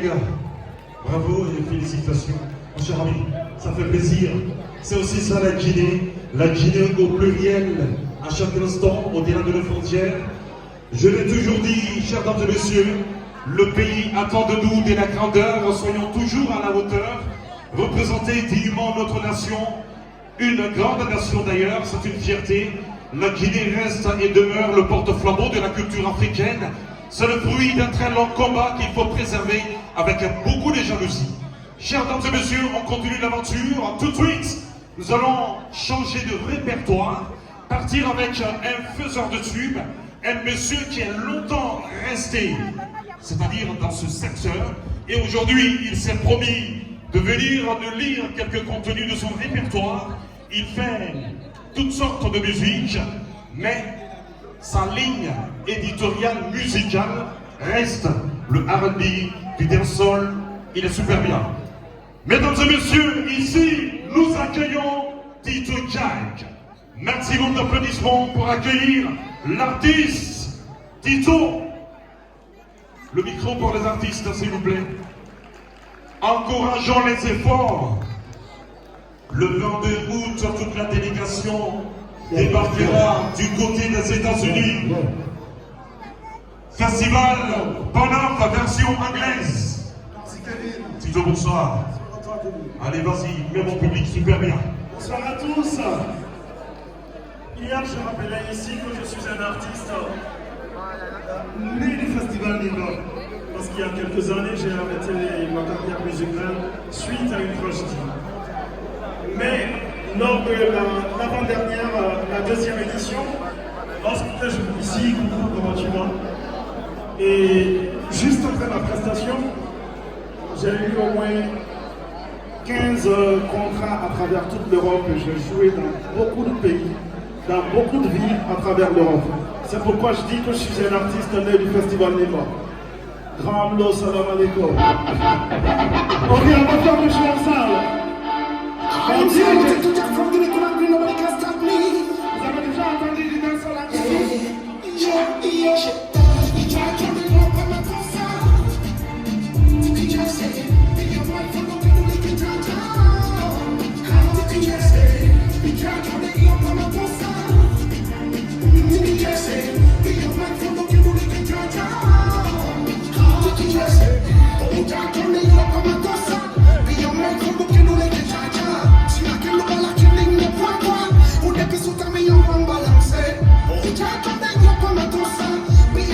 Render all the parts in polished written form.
les gars. Bravo et félicitations. Mon cher ami, ça fait plaisir. C'est aussi ça la Guinée au pluriel, à chaque instant, au-delà de nos frontières. Je l'ai toujours dit, chers dames et messieurs, le pays attend de nous de la grandeur, soyons toujours à la hauteur, représenter dignement notre nation, une grande nation d'ailleurs, c'est une fierté. La Guinée reste et demeure le porte-flambeau de la culture africaine. C'est le fruit d'un très long combat qu'il faut préserver avec beaucoup de jalousie. Chers dames et messieurs, on continue l'aventure. Tout de suite, nous allons changer de répertoire, partir avec un faiseur de tubes, un monsieur qui est longtemps resté, c'est-à-dire dans ce secteur, et aujourd'hui il s'est promis de venir nous lire quelques contenus de son répertoire. Il fait toutes sortes de musique, mais sa ligne éditoriale musicale reste le R&B, du dancehall. Il est super bien. Mesdames et messieurs, ici nous accueillons Tito Jack. Maximum d'applaudissements pour accueillir l'artiste Tito. Le micro pour les artistes, s'il vous plaît. Encourageons les efforts. Le 22 août, toute la délégation débarquera du côté des États-Unis. Festival Bonheur, version anglaise. Tito, bonsoir. Allez, vas-y, mets mon public super bien. Bonsoir à tous. Hier, je rappelais ici que je suis un artiste né du Festival Libre. Parce qu'il y a quelques années, j'ai arrêté ma carrière musicale suite à une tragédie. Mais lors de l'avant-dernière, la deuxième édition, lorsque je suis ici, coucou, comment tu vas? Et juste après ma prestation, j'ai eu au moins 15 contrats à travers toute l'Europe et j'ai joué dans beaucoup de pays, dans beaucoup de villes à travers l'Europe. C'est pourquoi je dis que je suis un artiste né du Festival Libre. Grand Amlo, salam alaikum. Ok, on va faire le show en salle. Vous avez déjà entendu du dancehall en Be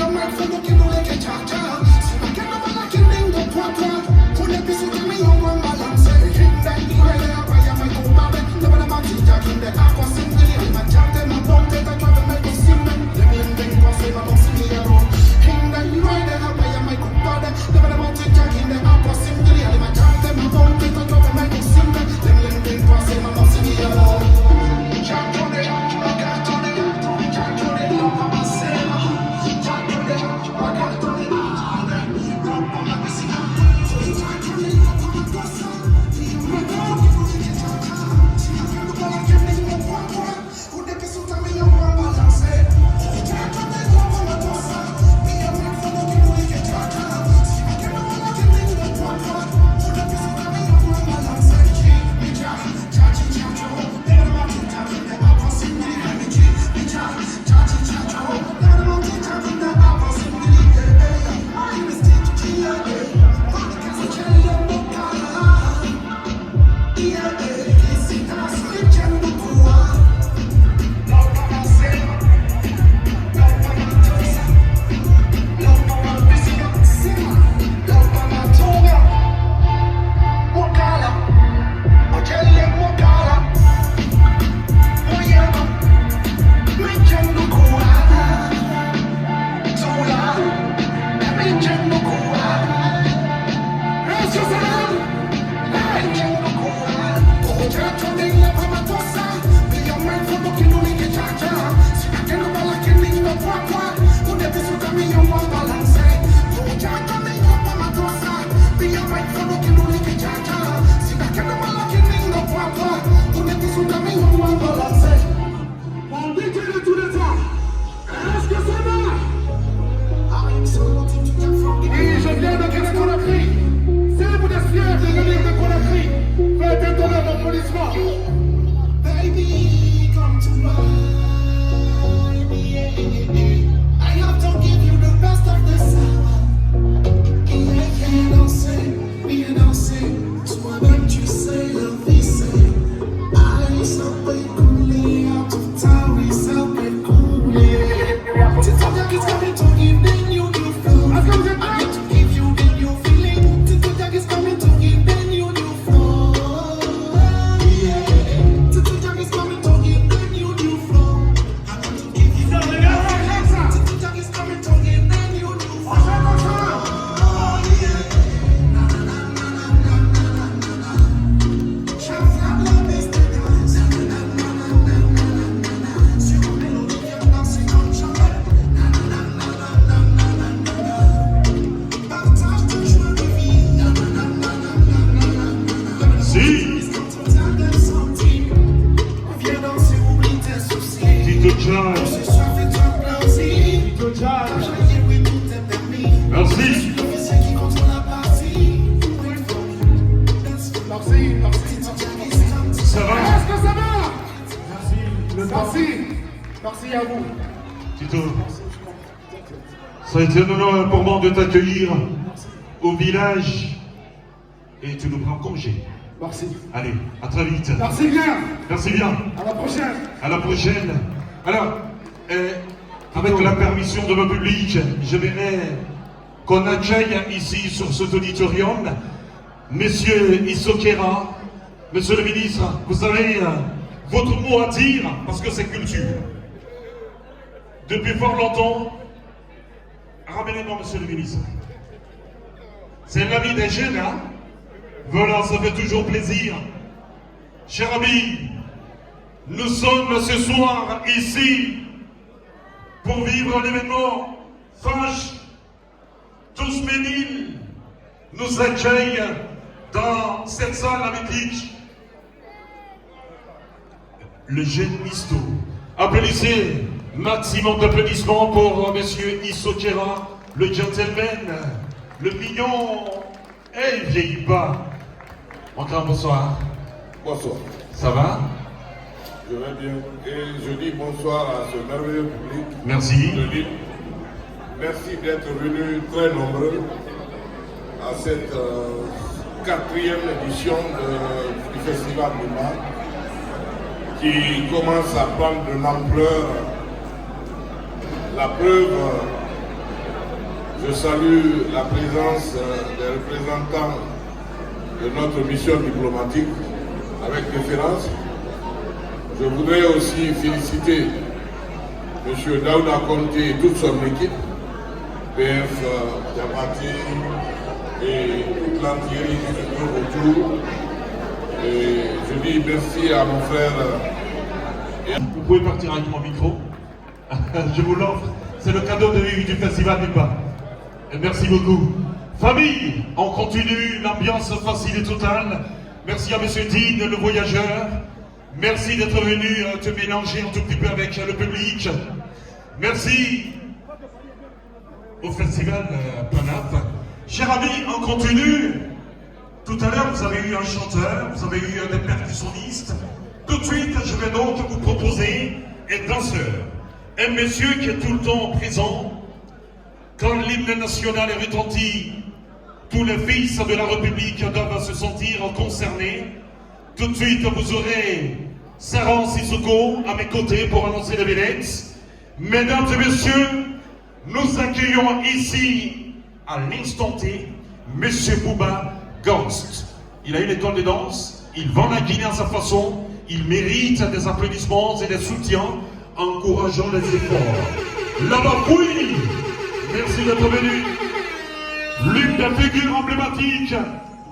à vous. Tito, ça a été un honneur pour moi de t'accueillir au village et tu nous prends congé. Merci. Allez, à très vite. Merci bien. Merci bien. À la prochaine. À la prochaine. Alors, avec la permission de mon public, j'aimerais qu'on accueille ici sur cet auditorium Monsieur Isokera. Monsieur le ministre, vous avez votre mot à dire parce que c'est culture. Depuis fort longtemps, ramenez-moi Monsieur le ministre. C'est l'ami des jeunes, hein? Voilà, ça fait toujours plaisir. Cher ami, nous sommes ce soir ici pour vivre l'événement Fâche. Tous Ménil nous accueillent dans cette salle mythique. Le jeune Misto. Applaudissez, maximum d'applaudissements pour Monsieur Isokera, le gentleman, le mignon. Eh, il vieillit pas. Encore bonsoir. Bonsoir. Ça va? Je vais bien. Et je dis bonsoir à ce merveilleux public Merci. de Lille. Merci d'être venus très nombreux à cette quatrième édition du Festival Bumba qui commence à prendre de l'ampleur. La preuve, je salue la présence des représentants de notre mission diplomatique avec référence. Je voudrais aussi féliciter M. Daouda Conté et toute son équipe, PF Diabati et toute l'antillerie qui se trouve autour. Et je dis merci à mon frère. Vous pouvez partir avec mon micro. Je vous l'offre. C'est le cadeau du Festival Bumba. Et merci beaucoup. Famille, on continue, l'ambiance facile et totale. Merci à M. Dean, le voyageur. Merci d'être venu te mélanger un tout petit peu avec le public. Merci au Festival Panaf. Chers amis, on continue. Tout à l'heure, vous avez eu un chanteur, vous avez eu des percussionnistes. Tout de suite, je vais donc vous proposer un danseur. Un monsieur qui est tout le temps présent. Quand l'hymne national est retenti, tous les fils de la République doivent se sentir concernés. Tout de suite, vous aurez Saran Sissoko à mes côtés pour annoncer les vedettes. Mesdames et messieurs, nous accueillons ici, à l'instant T, Monsieur Bouba Ghost. Il a une école de danse, il vend la Guinée à sa façon, il mérite des applaudissements et des soutiens, encourageant les efforts. Là-bas, oui, merci d'être venu. L'une des figures emblématiques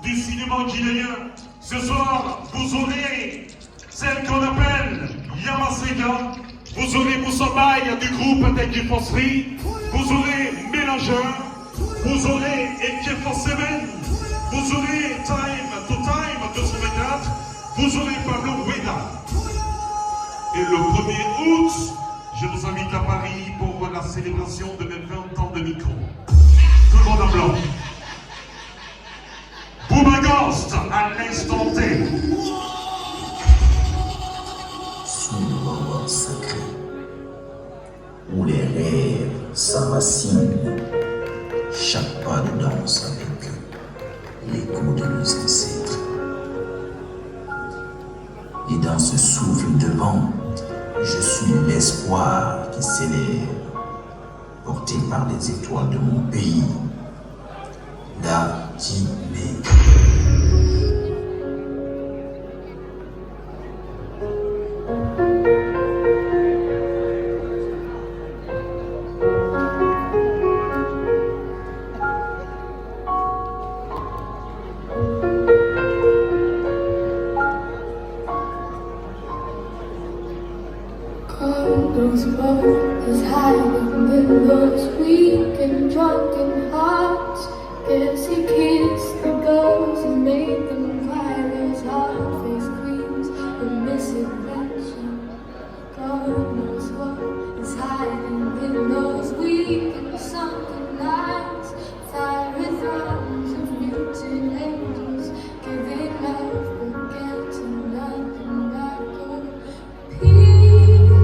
du cinéma guinéen. Ce soir, vous aurez celle qu'on appelle Yamasega, vous aurez Moussambaï du groupe d'Ekifosri, vous aurez Mélangeur, vous aurez Ekifossemen, vous aurez Time to Time 224, vous aurez Pablo Weda. Et le 1er août, je vous invite à Paris pour la célébration de mes 20 ans de micro. Tout le monde en blanc. Bouba Ghost à l'instant T. Sous le moment sacré, où les rêves s'enracinent, chaque pas de danse avec l'écho de nos ancêtres. Et dans ce souffle de vent, je suis l'espoir qui s'élève, porté par les étoiles de mon pays, la Guinée. Those mothers hiding in those weak and drunken hearts. Guess he kissed the girls and made them cry. Those hard-faced queens of misadventure. God knows what is hiding in those weak and sunken lines. Fiery thrones of muted angels giving love but getting nothing back. Oh, people,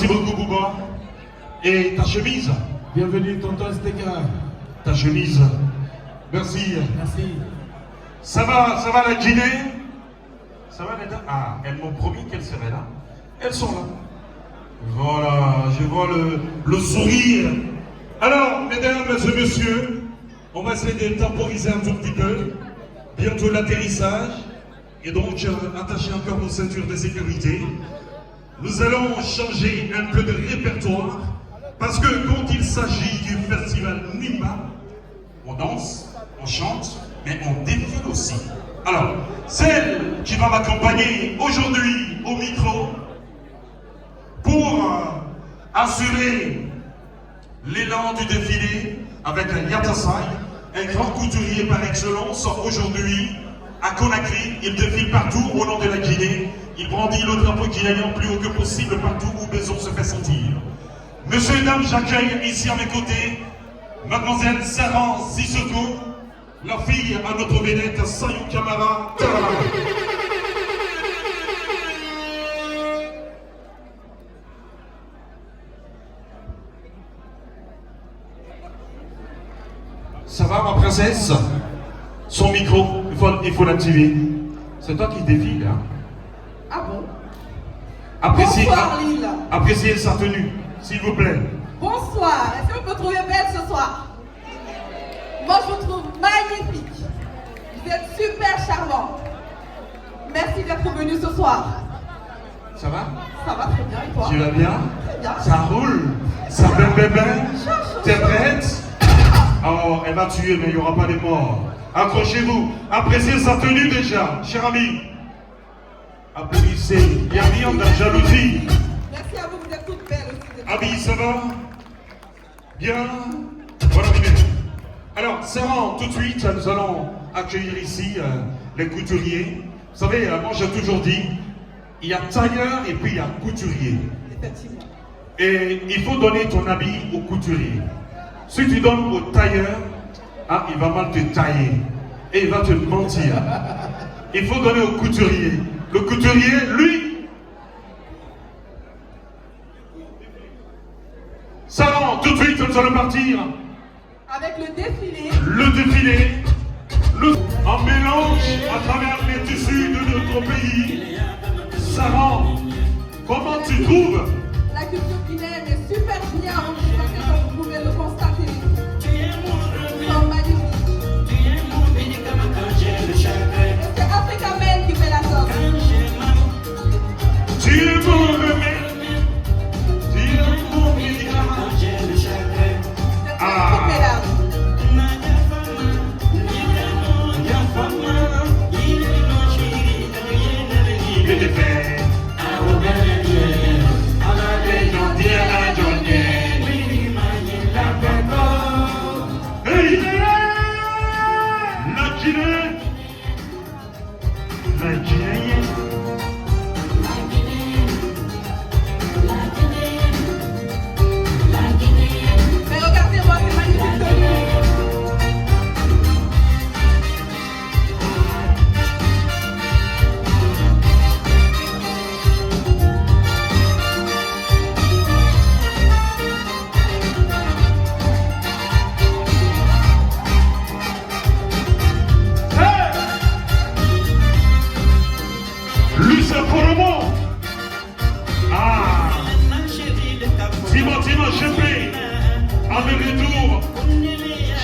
Merci beaucoup, Bouba. Et ta chemise? Bienvenue, tonton Stéka. Ta chemise. Merci. Merci. Ça va la Guinée? Ça va les dames? Ah, elles m'ont promis qu'elles seraient là. Elles sont là. Voilà, je vois le sourire. Alors, mesdames et messieurs, on va essayer de temporiser un tout petit peu. Bientôt l'atterrissage. Et donc, attachez encore nos ceintures de sécurité. Nous allons changer un peu de répertoire. Parce que quand il s'agit du festival Nimba, on danse, on chante, mais on défile aussi. Alors, celle qui va m'accompagner aujourd'hui au micro pour assurer l'élan du défilé avec un Yatasai, un grand couturier par excellence aujourd'hui à Conakry. Il défile partout au nom de la Guinée. Il brandit le drapeau guinéen plus haut que possible partout où besoin se fait sentir. Monsieur et dames, j'accueille ici à mes côtés Mademoiselle Sarah Sissoko, la fille à notre vedette Sayou Kamara. Ça va ma princesse? Son micro, il faut l'activer. C'est toi qui défile, hein? Ah bon? Appréciez sa tenue, s'il vous plaît. Bonsoir, est-ce que vous me trouvez belle ce soir? Moi je vous trouve magnifique. Vous êtes super charmant. Merci d'être venu ce soir. Ça va? Ça va très bien et toi? Tu vas bien? Très bien. Ça roule? Ça bébé? T'es prête? Oh, elle va tuer, mais il n'y aura pas de morts. Accrochez-vous. Appréciez sa tenue déjà, cher ami. Applaudissez. Il n'y a rien de jalousie. Merci à vous, vous êtes toutes belles aussi. Abi, ça va? Bien? Voilà, bien. Alors, Sarah, tout de suite, nous allons accueillir ici les couturiers. Vous savez, moi j'ai toujours dit, il y a tailleur et puis il y a couturier. Effectivement. Et il faut donner ton habit au couturier. Si tu donnes au tailleur, ah, il va mal te tailler. Et il va te mentir. Il faut donner au couturier. Le couturier, lui, Sarah, tout de suite, nous allons partir. Avec le défilé. Le défilé, en mélange à travers les tissus de notre pays. Sarah, comment tu trouves? La culture guinéenne est super bien représentée comme vous pouvez le constater. Ils sont magnifiques. C'est Africa Men qui fait la sauce. Tu es mon remède, tu es mon médicament. Ah. Mais regardez-moi, c'est magnifique tenue. Lui, c'est pour le monde. Ah, Timo Chepé, avec retour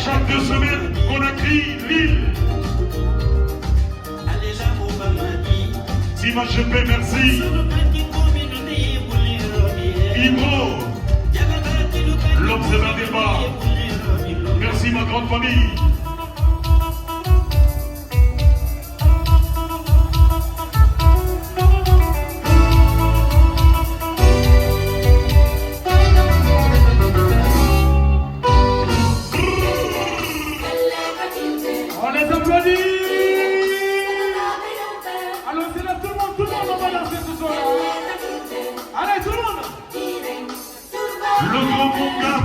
chaque 2 semaines, Conakry, Lille. Timo Chepé, merci. Ibro, l'homme de la débat. Merci ma grande famille. On les applaudit. Allons, c'est là tout le monde on va danser ce soir. Allez, tout le monde. Le grand Mongam.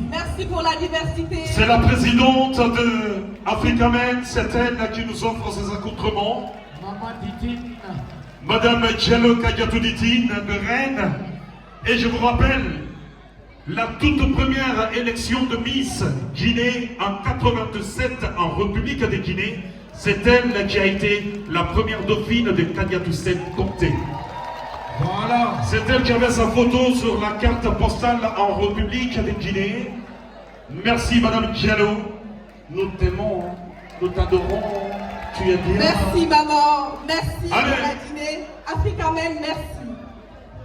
Merci pour la diversité. C'est la présidente de Africamen, c'est elle qui nous offre ces accoutrements. Maman Titine. Madame Diallo Kagatouditine de Rennes. Et je vous rappelle, la toute première élection de Miss Guinée en 87 en République de Guinée, c'est elle qui a été la première dauphine de Kagatousset Comté. Voilà. C'est elle qui avait sa photo sur la carte postale en République de Guinée. Merci Madame Diallo. Nous t'aimons, nous t'adorons, tu es bien. Merci maman, merci pour Allez. la Guinée. Africamen, merci.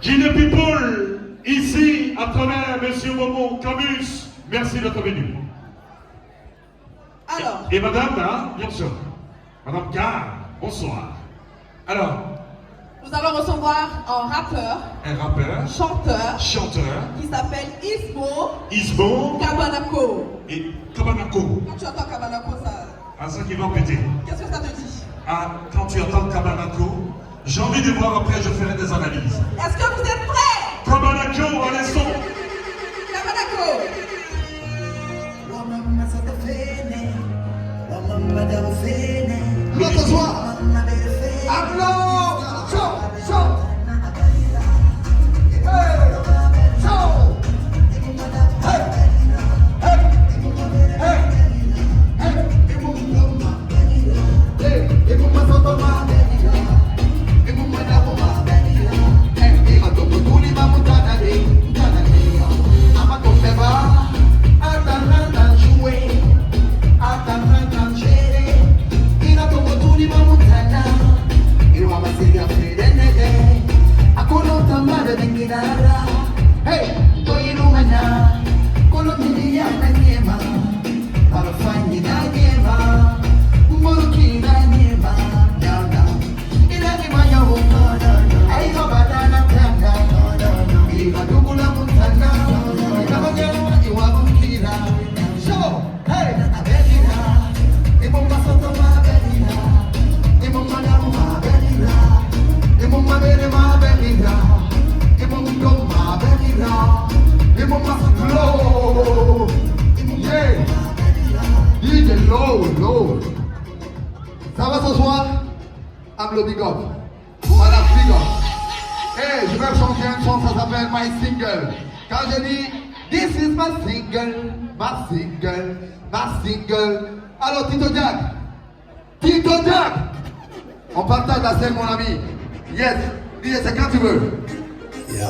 Guinée People, ici à travers Monsieur Momo Camus, merci d'être venu. Alors, Et Madame, hein, bien sûr, Madame Car, bonsoir. Alors, nous allons recevoir un rappeur, un rappeur, chanteur, chanteur, qui s'appelle Ismo Isbo Kabanako. et Kabanako. Quand tu entends Kabanako, ça... Ah, ça qui va péter. Qu'est-ce que ça te dit? Ah, quand tu entends Kabanako, j'ai envie de voir après, je ferai des analyses. Est-ce que vous êtes prêts? Kabanako, allez, son. Kabanako. L'autre soir. Applaudissements. Chaud. Hey. Chaud. Hey. Ça va ce soir? I'm le big up. Madame big up. Hey, je vais chanter un son, ça s'appelle My Single. Quand je dis This is my single, my single, my single. Alors Tito Jack, on partage la scène mon ami. Yes, dis c'est quand tu veux. Yo,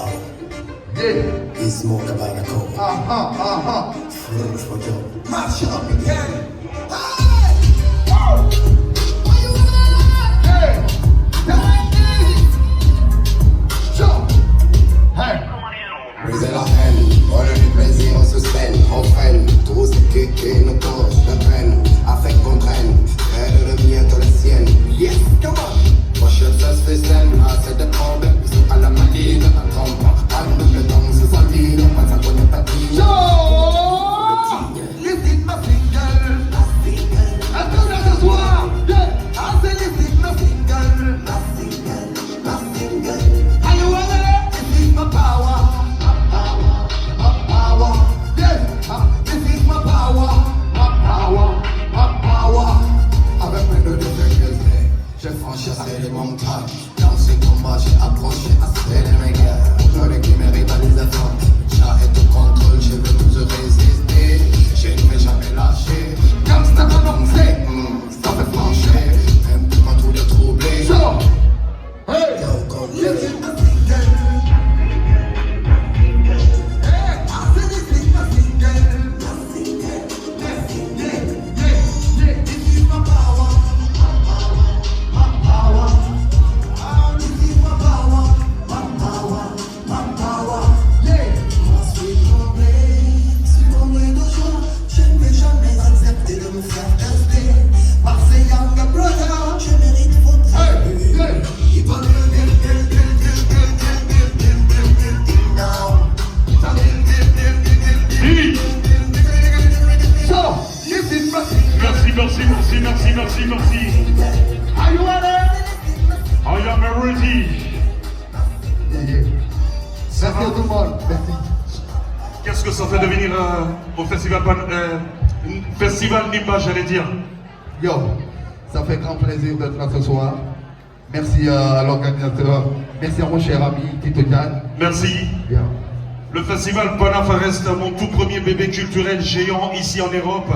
Yeah. Ismo Kabanako. Uh-huh. For you. March up again. Briser la haine, on a du plaisir, on se spend, on freine. Tout ce qui nous cause de peine, affecte qu'on traîne. Aide le mien, toi la sienne. Yes, come on. Pochette, ça se fait scène, assez de problèmes. Ils sont à la maline, attends pas. À nous, le temps, c'est sa vie, on passe à connaître ta vie. This is my single. Attends ce soir. Yeah. This is my single. Are you ready? This is my power. Yes. This is my power. Avec mes deux degrés, j'ai franchi assez les montagnes. Dans ces combats, j'ai approché assez les méga. J'aurais qui mérite les attentes. J'arrête tout contrôle, je veux tout résister. Je ne vais jamais lâcher. Comme ça va danser, ça fait flancher. Même quand tout est troublé. Hey. Yo, go, This is my single. Hey. This is my single. This is my power. This is my power. Yeah. Moi suis comblé de joie. Je ne vais jamais accepter de me faire tester. Par ces young brothers, je mérite votre Hey. Yeah. Ils veulent So, this is my single. Merci. Are you ready? I am ready. Merci à tout le monde. Merci. Qu'est-ce que ça fait de venir dire au festival, festival Nimba, j'allais dire. Yo, ça fait grand plaisir d'être là ce soir. Merci à l'organisateur. Merci à mon cher ami Tito Diane. Merci. Bien. Le festival Panafa reste mon tout premier bébé culturel géant ici en Europe.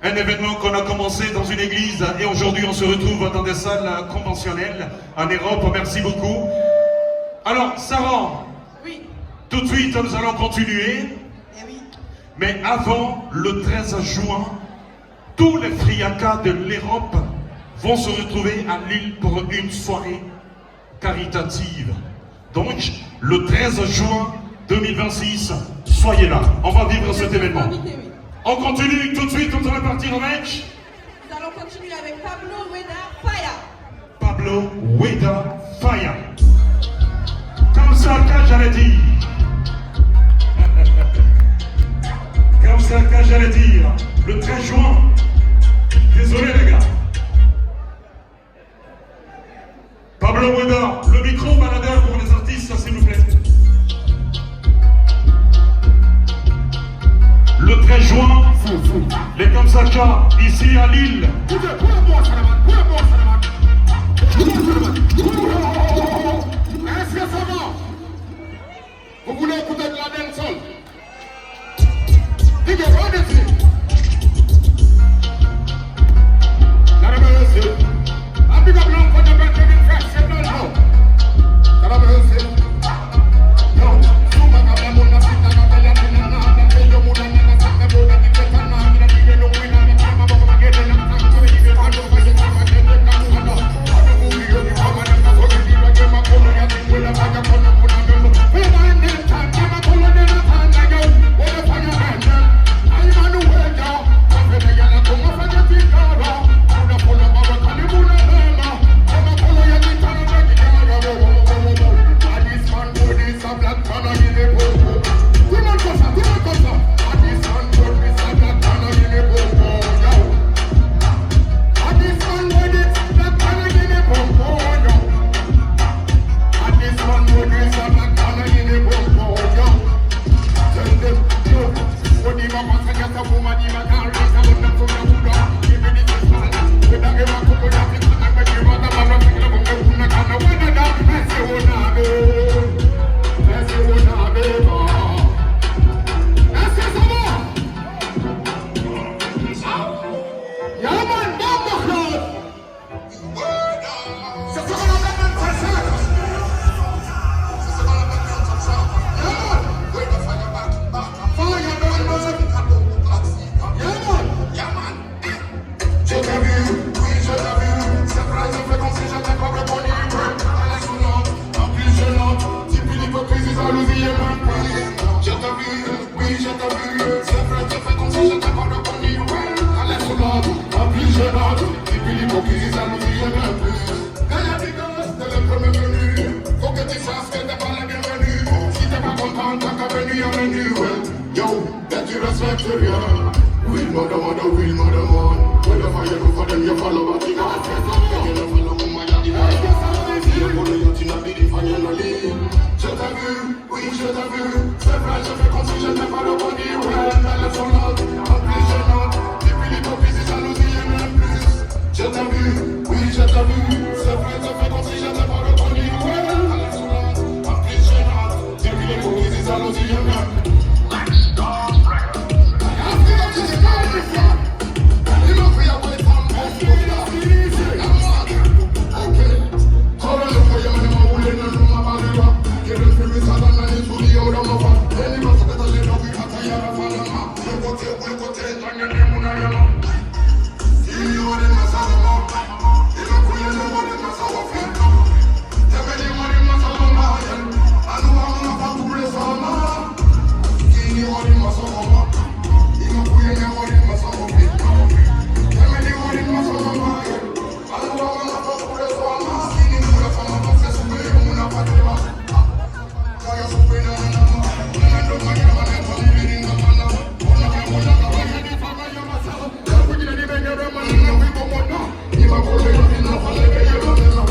Un événement qu'on a commencé dans une église et aujourd'hui on se retrouve dans des salles conventionnelles en Europe. Merci beaucoup. Alors, Sarah, Oui. tout de suite nous allons continuer. Eh oui. Mais avant le 13 juin, tous les friacas de l'Europe vont se retrouver à Lille pour une soirée caritative. Donc, le 13 juin 2026, soyez là. On va vivre cet événement. Invité, oui. On continue tout de suite, on va partir avec Nous allons continuer avec Pablo Weda Faya. Pablo Weda Faya. Comme ça que j'allais dire. Comme ça que j'allais dire. Le 13 juin. Désolé les gars. Pablo Weda, le micro baladeur pour les artistes, s'il vous plaît. Le 13 juin, les Kamsaka, ici à Lille. Est-ce que ça va? Vous voulez écouter de la dancehall? Dis-moi, rendez-vous. La remercie. Un big up long for the Benjamin Fresh, c'est dans le haut. La remercie. Yo, Suma Kabamuna, Sita Kabaya, Pinana, Napeyo Mudana, Santa Boda, Tiketana, Nina, no Wina, Nikama, Baba, Geden, and Tanko, Even, and Over, and Kama, and the Kamuano.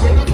We're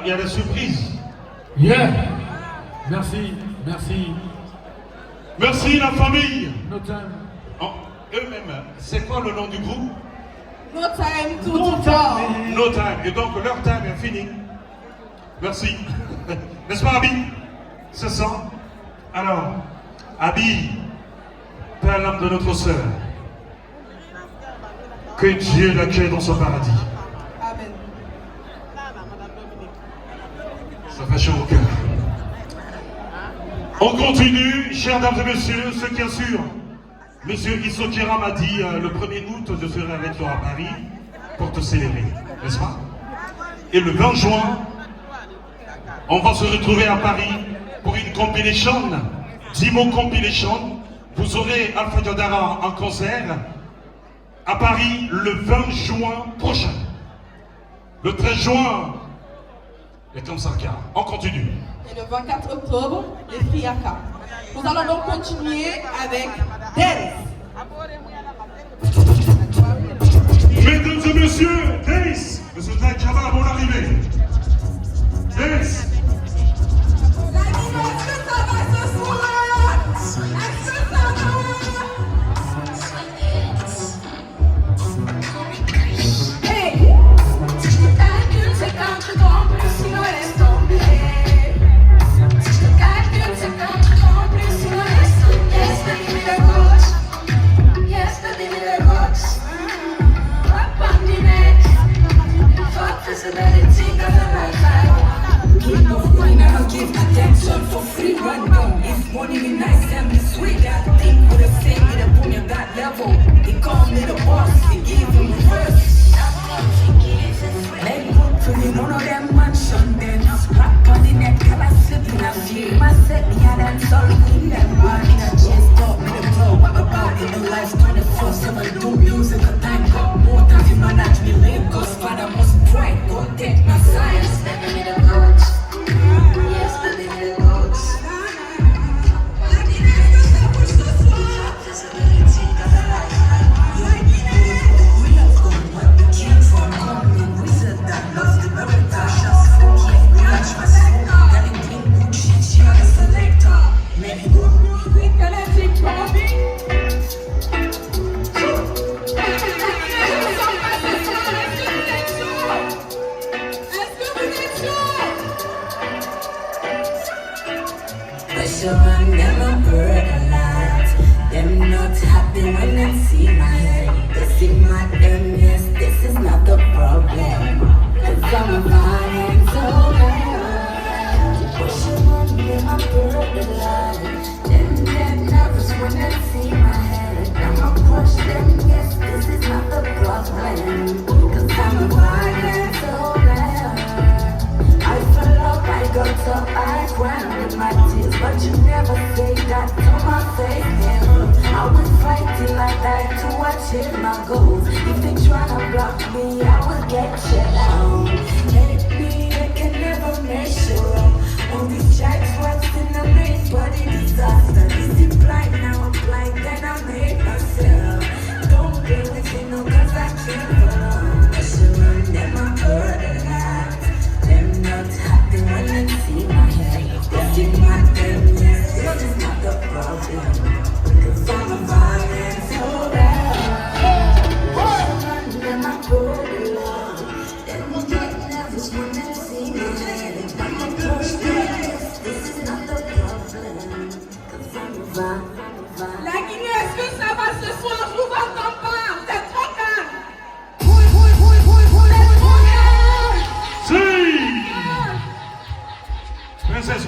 il y a des surprises. Yeah. Merci, merci. Merci la famille. No time. Oh, eux-mêmes, c'est quoi le nom du groupe? No time to No do time. No Time. Et donc leur time est fini. Merci. N'est-ce pas, Abi? C'est ça? Alors, Abi, Père l'âme de notre sœur, que Dieu l'accueille dans son paradis. Amen. Ça fait chaud au cœur. On continue, chers dames et messieurs, ce qui assure. Monsieur Issokira m'a dit le 1er août, je serai avec toi à Paris pour te célébrer, n'est-ce pas? Et le 20 juin, on va se retrouver à Paris pour une compilation, Dimo Compilation. Vous aurez Alpha Diodara en concert à Paris le 20 juin prochain. Le 13 juin, les Kamsarka. On continue. Et le 24 octobre, les Friaka. Nous allons donc continuer avec Dance. Mesdames et messieurs, Dance, monsieur Taïkaba, bon arrivée. Dance.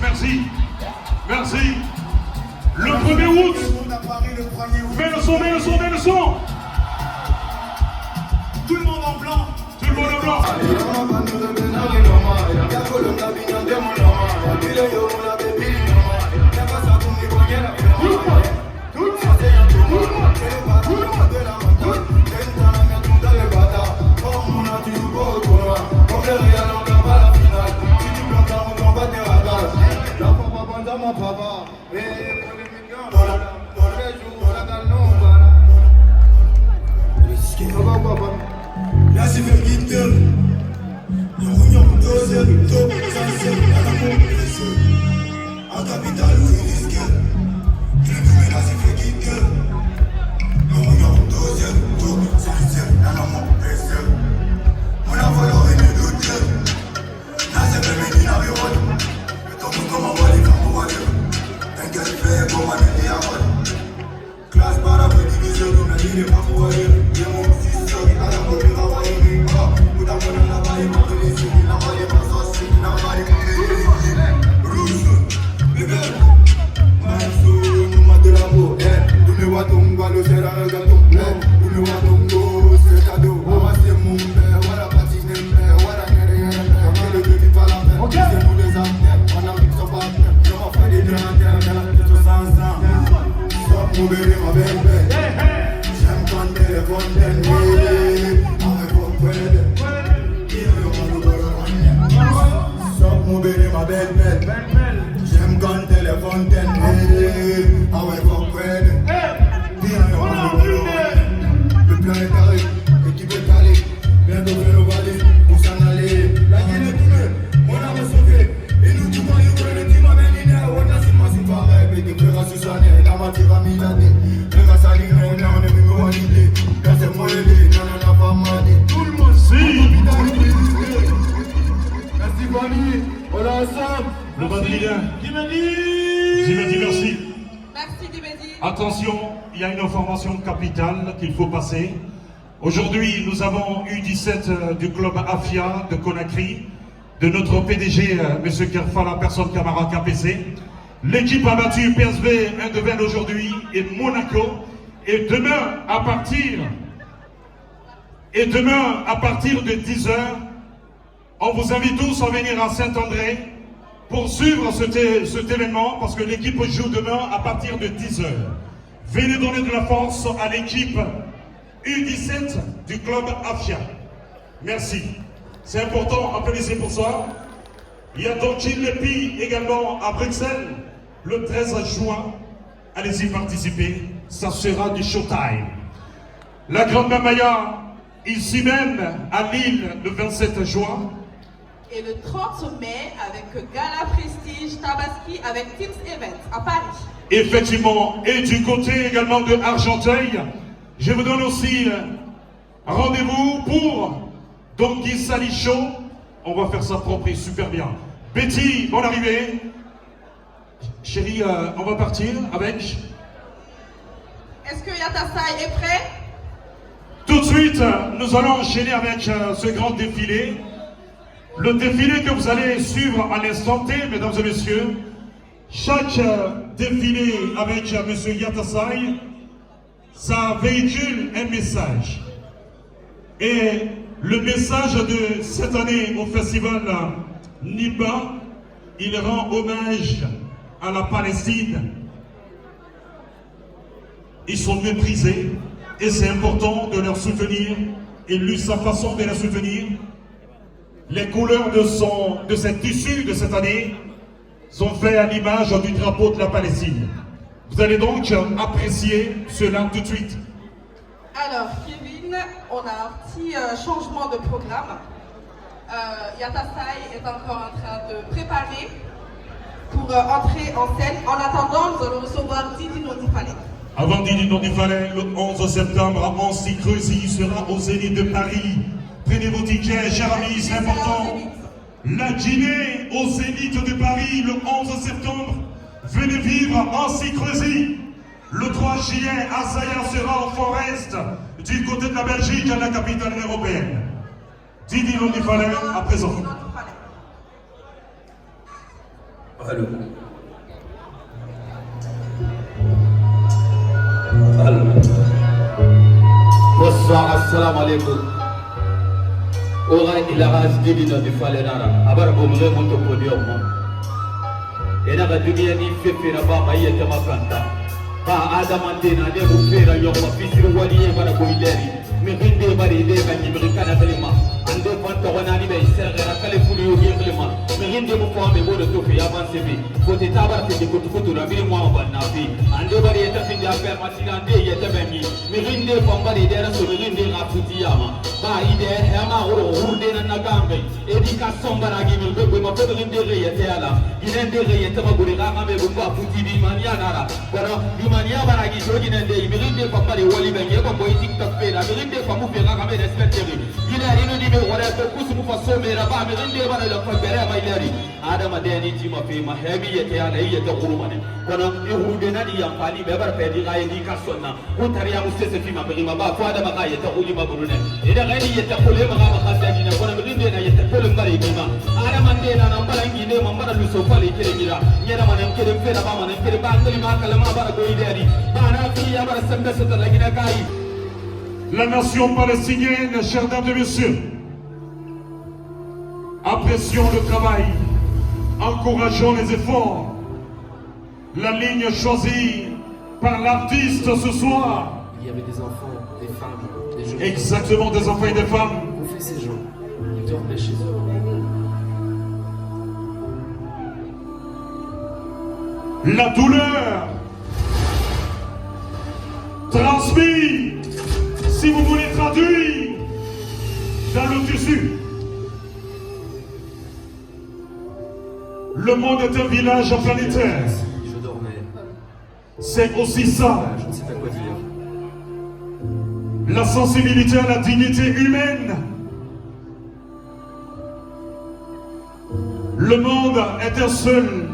Merci. Merci. Le 1er août. Mets le son, mets le son, mets le son. Tout le monde en blanc. Tout le monde en blanc. Là c'est fait vite, nous roulons 2 heures, capitale où il risque. Je l'ai vu, mais là c'est fait kick. Non, non, deuxième tour, c'est huitième, là non, mon précieux. On a volé au milieu d'outre. Là c'est fait, mais il n'a rien volé. Mais ton coup, comment voler, comment voler. T'inquiète, fait, pour moi, mais il y a volé. Classe par la division, nous n'a dit pas pour aller. Il y a mon fils, il a la mort, il va voyer. Ou dans mon la vaille, ma police, il n'a pas les passos, il n'a pas les papiers. Rouge, bébé. Manso, nous m'a de l'amour. Nous ne watons pas le faire à un gâteau. Nous ne watons c'est cadeau. C'est mon père, voilà patiner, voilà derrière. Le bébé pas la peine, c'est nous les affaires. On a vu que ça va bien. Je m'en fais des drantères, dans la tête au sens. Stop, mon bébé, ma belle. J'aime quand t'es fontaine. Avec vos frères. Stop, mon bébé, ma belle. J'aime quand t'es les fontaines. Avec vos frères. Le plan est carré, l'équipe est calée. Bientôt fait le balai pour s'en aller. La Guinée tournée, on a sauvé. Et nous tout le monde, le team a mené. On a si massif pareil, mais des frères à Susanne. La matière a mis la tête. Les gars s'alignent, on est mis au validé. Là c'est moi l'aider, non, pas mal. Tout le monde, merci famille, on est ensemble. Le Madrilène. Dimedi, merci. Merci Dimedi. Attention, il y a une information capitale qu'il faut passer. Aujourd'hui, nous avons U17 du club AFIA de Conakry, de notre PDG, M. Kerfala, personne Camara KPC. L'équipe a battu PSV 1-2 aujourd'hui et Monaco. Et demain, à partir de 10h, on vous invite tous à venir à Saint-André pour suivre cet événement, parce que l'équipe joue demain à partir de 10h. Venez donner de la force à l'équipe U17 du club AFIA. Merci. C'est important, applaudissez pour ça. Il y a Donchin Lepi également à Bruxelles, le 13 juin. Allez-y participer, ça sera du showtime. La Grande Mamaya, ici même, à Lille, le 27 juin. Et le 30 mai, avec Gala Prestige Tabaski avec Teams Event à Paris. Effectivement, et du côté également de Argenteuil, je vous donne aussi rendez-vous pour Donkey Sally Show. On va faire ça propre et super bien. Betty, bonne arrivée. Chérie, on va partir avec... Est-ce que Yatasai est prêt? Tout de suite, nous allons enchaîner avec ce grand défilé. Le défilé que vous allez suivre à l'instant T, mesdames et messieurs. Chaque défilé avec M. Yatasai, ça véhicule un message. Et le message de cette année au festival Nimba, il rend hommage à la Palestine. Ils sont méprisés et c'est important de leur soutenir. Et lui, sa façon de les soutenir, les couleurs de cette tissu de cette année sont faites à l'image du drapeau de la Palestine. Vous allez donc apprécier cela tout de suite. Alors, Kevin, on a un petit changement de programme. Yatasai est encore en train de préparer pour entrer en scène. En attendant, nous allons recevoir Didi Nodifale. Avant Didi Nodifale, le 11 septembre à Ancy-Creusy sera au Zénith de Paris. Prenez vos tickets, chers amis, c'est important. La Guinée au Zénith de Paris le 11 septembre. Venez vivre Ancy-Creusy. Le 3 juillet, Azaya sera au Forest, du côté de la Belgique, à la capitale européenne. Didi Nodifale, à présent. Allô. Allô. Bonsoir, assalamu alaikum. Ora ilaras Didi Nodifale nara. Abara bomre monto podium. Ena ga dunia ni fefe na ba maye tema kanta. Ba adamante na de bufera yoma fisiru wali e bara boileri. Me rinde bari de ga ni brikana kalima. Ande panta wana ni be serra kale fulu yo yeklima. Me rinde mo ko ambe bodo to fi avance bi. Kote tabar ke de kotu kotu na bi mo banna bi. Ande bari eta fi da fer matina ande yeta bengi. Me rinde pambari de na so me rinde ga futi yama. ba ide hema ro urde na nagambe education baragi mi be ma pedro ndere yete ala ine ndere yete ma guri ga me bumba futi di mania nara kono di mania baragi jogi nende mi rinde papa de wali ben ye ko boy tiktok pe la mi rinde famu pe ga me respecter ine ino di me wala to kusu fa so me ra ba mi rinde bara la ko bere ma ilari adama de ni ti ma pe ma hebi yete ala yete kurumane kono e urde na di yamfani be bar pe di ga education na ko tariya mustese fi ma be ma ba fa da ma ga yete uli ma burune ida gani yete kule ma ga ma khasani na kono mi rinde na yete kule mbari be ma adama de na na mbalangi ne ma mbara lu so fali kire gira nyena ma nem kire fe da ba ma nem kire ba ngali ma kala ma bara go idari ba na fi ya bara sembe so ta lagina kai. La nation palestinienne, chers dames et messieurs, apprécions le travail, encourageons les efforts. La ligne choisie par l'artiste ce soir. Il y avait des enfants, des femmes, des jeunes. Exactement, des enfants et des femmes. Qu'ont fait ces gens? Ils dormaient chez eux. La douleur transmise, si vous voulez traduire, dans le tissu. Le monde est un village planétaire. Je dormais. C'est aussi ça. Je ne sais pas quoi dire. La sensibilité à la dignité humaine. Le monde est un seul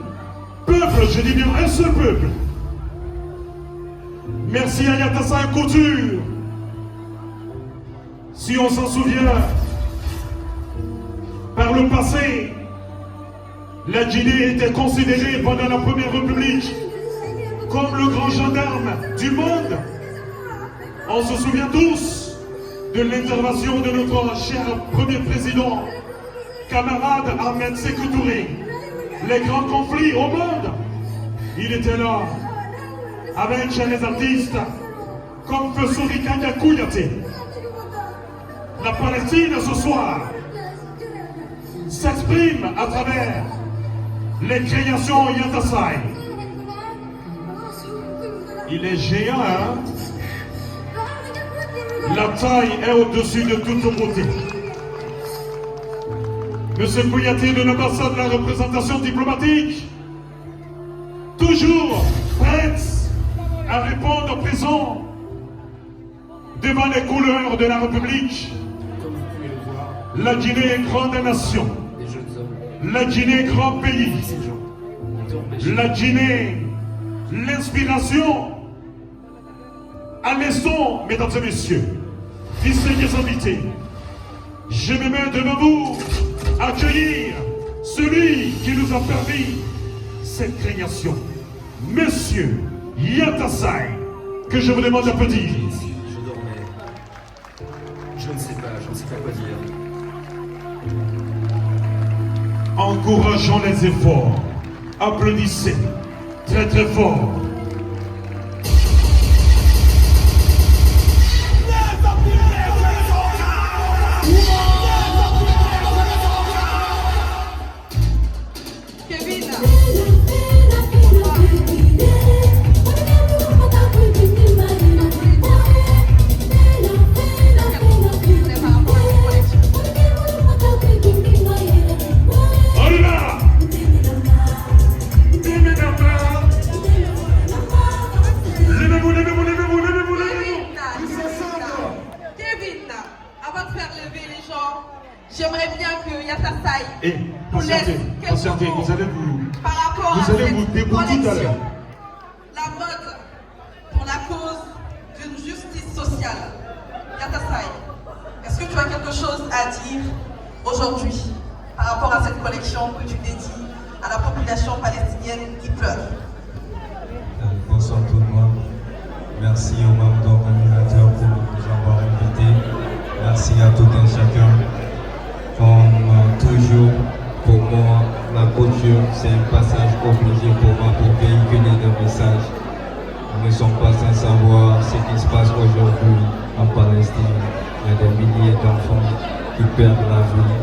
peuple, je dis bien un seul peuple. Merci à Yatasai Couture. Si on s'en souvient, par le passé, la Guinée était considérée pendant la Première République comme le grand gendarme du monde. On se souvient tous de l'intervention de notre cher premier président, camarade Ahmed Sékou Touré. Les grands conflits au monde, il était là, avec les artistes comme Fessouri Kanya Kouyaté. La Palestine ce soir s'exprime à travers les créations Yatasai. Il est géant, hein? La taille est au-dessus de toute beauté. Monsieur Kouyaté de l'ambassade de la représentation diplomatique, toujours prête à répondre présent devant les couleurs de la République. Comme vous pouvez le voir, la Guinée est grande nation. des jeunes hommes. La Guinée est grand pays. Ces gens, ils dormaient chez eux. La Guinée, l'inspiration à l'instant, mesdames et messieurs, distingués invités, je me mets devant vous accueillir celui qui nous a permis cette création, Monsieur Yatasai, que je vous demande d'applaudir. Je dormais. Je ne sais pas quoi dire. Encourageons les efforts. Applaudissez très très fort. Kevin, On y va! Levez-vous. Kevin, avant de faire lever les gens, j'aimerais bien que Yatasai Et nous laisse patientez, quelques patientez, mots vous allez vous par rapport vous à allez cette vous débrouiller tout à collection. l'heure. La mode pour la cause d'une justice sociale. Yatasai, est-ce que tu as quelque chose à dire aujourd'hui par rapport à cette collection que tu dédies à la population palestinienne qui pleure? Bonsoir tout le monde. Merci aux membres d'organisateurs pour nous avoir invités. Merci à tout un chacun. Comme toujours, pour moi, la culture, c'est un passage obligé pour moi pour véhiculer des messages. Nous ne sommes pas sans savoir ce qui se passe aujourd'hui en Palestine. Il y a des milliers d'enfants qui perdent la vie.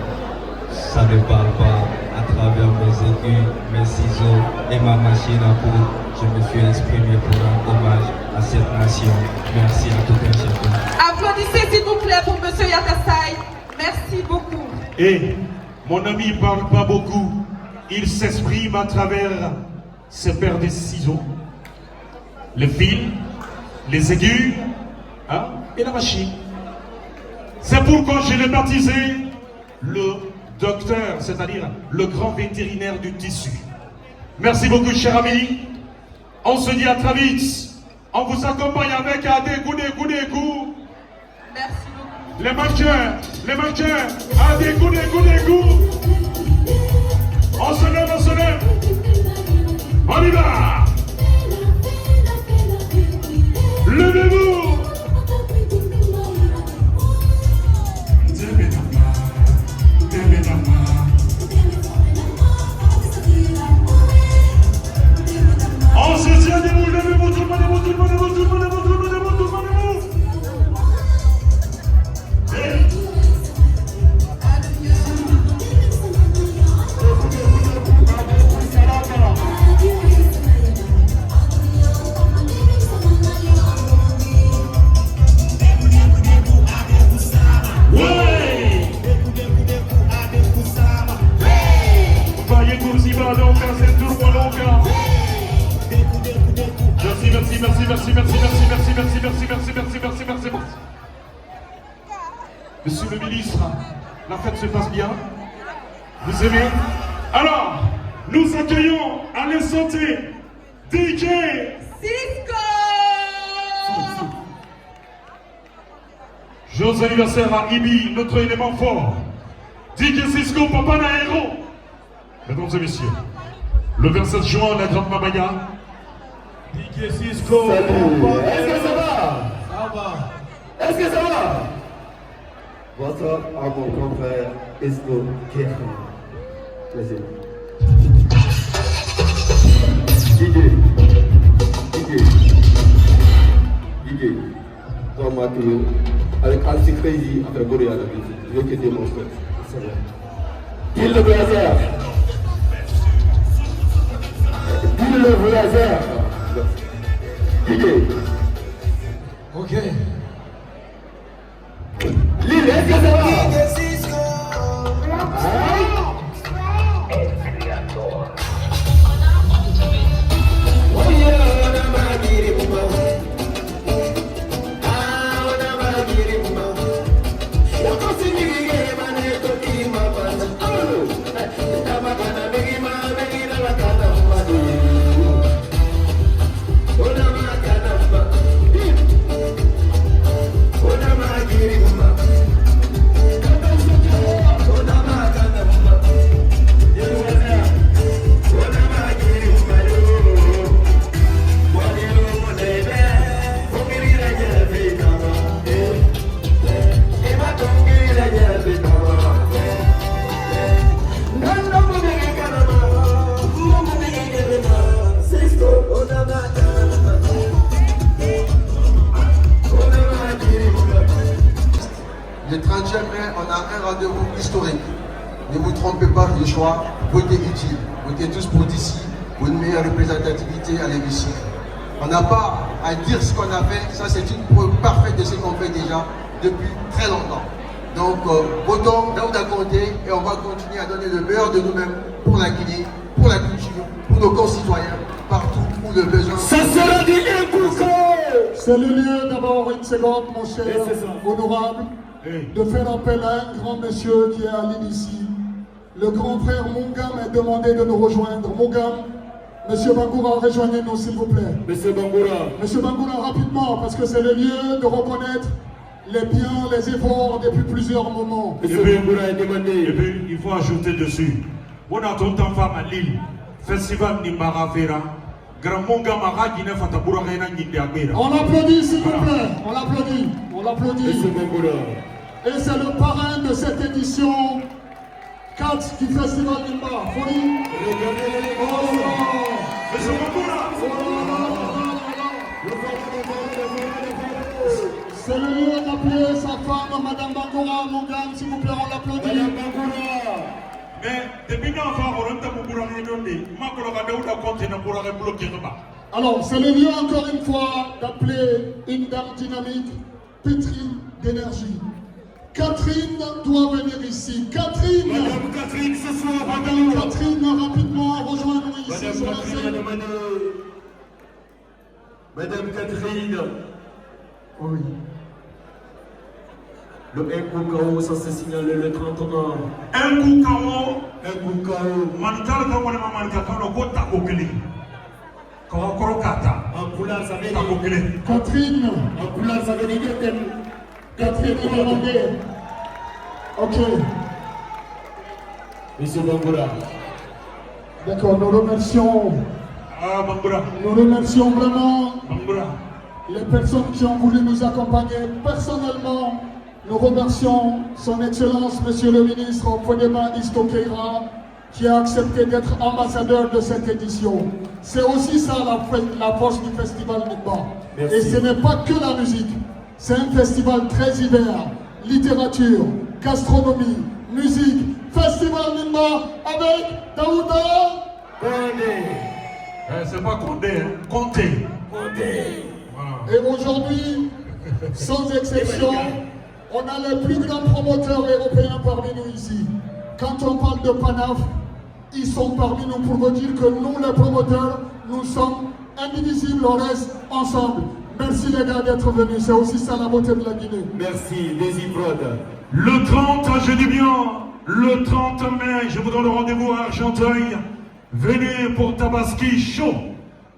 Ça ne parle pas à travers mes aiguilles, mes ciseaux et ma machine à coudre. je me suis exprimé pour rendre hommage à cette nation. Merci à tout un chacun. Applaudissez s'il vous plaît pour M. Yatasai. Merci beaucoup. Et mon ami ne parle pas beaucoup. Il s'exprime à travers ses paires de ciseaux, le fil, les aiguilles et la machine. C'est pourquoi je l'ai baptisé le docteur, c'est-à-dire le grand vétérinaire du tissu. Merci beaucoup, cher ami. On se dit à très vite. On vous accompagne avec Adegou. Merci beaucoup. Les mannequins, Adegou. On se lève. On y va. Levez-vous. On se tient debout, levez-vous, tout le monde. Merci. Monsieur le ministre, la fête se passe bien. Vous aimez? Alors, nous accueillons à l'instant DJ Cisco. Joyeux anniversaire à Ibi, notre élément fort. DJ Cisco, Papa Naero. Mesdames et messieurs, le 27 juin, la Grande Mamaya. DJ Cisco. Salut. Est-ce que ça va? Ça va. Est-ce que ça va? Bonsoir à mon confrère Isco Kéhan. Plaisir. DJ, toi Mathieu, avec Alci Crazy, après Boré à la musique, je vais te démontrer. C'est vrai. Dis le blazer. Dis le blazer. DJ. Ok. Lille, est-ce que ça va? Le 30e mai, on a un rendez-vous historique. Ne vous trompez pas du choix, votez utile. Votez tous pour d'ici, pour une meilleure représentativité à l'hémicycle. On n'a pas à dire ce qu'on a fait, ça c'est une preuve parfaite de ce qu'on fait déjà depuis très longtemps. Donc votons Daouda Conté et on va continuer à donner le meilleur de nous-mêmes pour la Guinée, pour la culture, pour nos concitoyens, partout où le besoin. Ça sera du C'est le lieu d'abord, une seconde, mon cher honorable, de faire appel à un grand monsieur qui est à l'île ici. Le grand frère Mungam est demandé de nous rejoindre. Mungam, monsieur Bangoura, rejoignez-nous s'il vous plaît. Monsieur Bangoura. Monsieur Bangoura, rapidement, parce que c'est le lieu de reconnaître les biens, les efforts depuis plusieurs moments. Monsieur Bangoura est demandé. Et puis, il faut ajouter dessus. On a tout en femme à Lille. Festival Nimbara Vera. On applaudit s'il vous plaît, on l'applaudit, on l'applaudit. Et c'est le parrain de cette édition 4 du Festival Nimba. Folie. C'est le lieu d'appeler sa femme, Madame Bangoura, Mungam, s'il vous plaît, on l'applaudit. Madame Bangoura. Mais depuis qu'on va rentrer pour la réunion, je vais bloquer. Alors, c'est le lieu, encore une fois, d'appeler une dame dynamique, pétrie d'énergie. Catherine doit venir ici. Catherine! Madame Catherine, ce soir, Madame Catherine, rapidement, rejoins-nous ici Madame sur la Catherine, scène. Madame Catherine. Oui. Le Nkukao, ça se signale le 31. Nkukao. Nkukao. Manikala kama ni manikala ko takokele. Koro kata. En couleur, ça veut dire. Takokele. Catherine. En couleur, ça veut dire que Catherine est demandée. Ok. Monsieur Bangoura. D'accord, nous remercions. Ah, Bangoura. Nous remercions vraiment Bangoura. les personnes qui ont voulu nous accompagner. Personnellement, nous remercions son Excellence, Monsieur le Ministre Fodema Istokeira, qui a accepté d'être ambassadeur de cette édition. C'est aussi ça la force du Festival Nimba. Et ce n'est pas que la musique. C'est un festival très divers. Littérature, gastronomie, musique. Festival Nimba avec Daouda Condé. C'est pas Condé, hein. Comté. Condé. Voilà. Et aujourd'hui, sans exception, on a les plus grands promoteurs européens parmi nous ici. Quand on parle de Panaf, ils sont parmi nous pour vous dire que nous, les promoteurs, nous sommes indivisibles, on reste ensemble. Merci les gars d'être venus, c'est aussi ça la beauté de la Guinée. Merci, Desiprod. Le 30, je dis bien, le 30 mai, je vous donne rendez-vous à Argenteuil. Venez pour Tabaski Show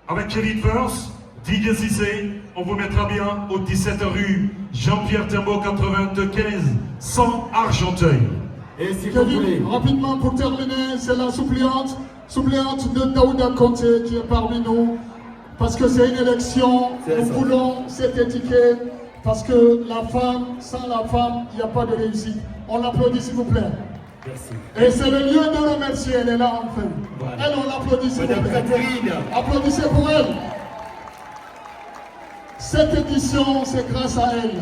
avec Kevin First, DJ Cissé. On vous mettra bien au 17 rue Jean-Pierre Timbaud 95 100 Argenteuil. Et si vous voulez. Kevin, rapidement pour terminer, c'est la suppléante de Daouda Conté qui est parmi nous. Parce que c'est une élection, nous voulons cette étiquette. Parce que la femme, sans la femme, il n'y a pas de réussite. On l'applaudit s'il vous plaît. Merci. Et c'est le lieu de remercier, elle est là enfin. Voilà. Elle, on l'applaudit s'il vous Madame plaît. Catherine. Applaudissez pour elle. Cette édition, c'est grâce à elle.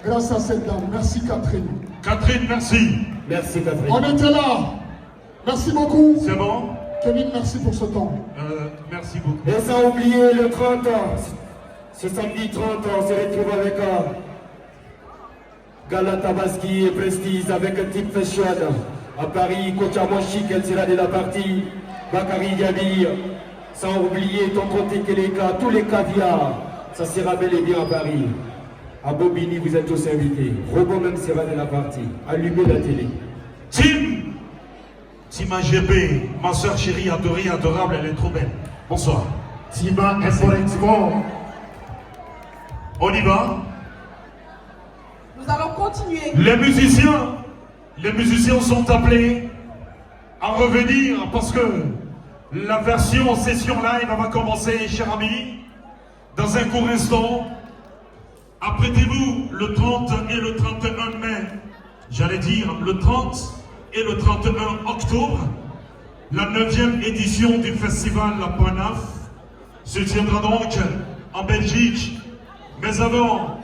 Grâce à cette dame. Merci Catherine. Catherine, merci. Merci Catherine. On était là. Merci beaucoup. C'est bon? Kevin, merci pour ce temps. Merci beaucoup. Et sans oublier le 30 ans. Ce samedi 30 ans, on se retrouve avec Gala Tabaski et Prestige avec un type fashion. À Paris, Kocha Chic, elle sera de la partie. Bakary Diaby. Sans oublier Tonton Tekeleka, tous les caviars. Ça sera bel et bien à Paris. À Bobigny, vous êtes tous invités. Robot même sera de la partie. Allumez la télé. Team AGB, ma soeur chérie, adorée, adorable, elle est trop belle. Bonsoir. Tima Esporexpo. On y va? Nous allons continuer. Les musiciens sont appelés à revenir parce que la version session live va commencer, chers amis, dans un court instant. Apprêtez-vous le 30 et le 31 mai, j'allais dire le 30 et le 31 octobre, la 9e édition du festival La Panaf se tiendra donc en Belgique. Mais avant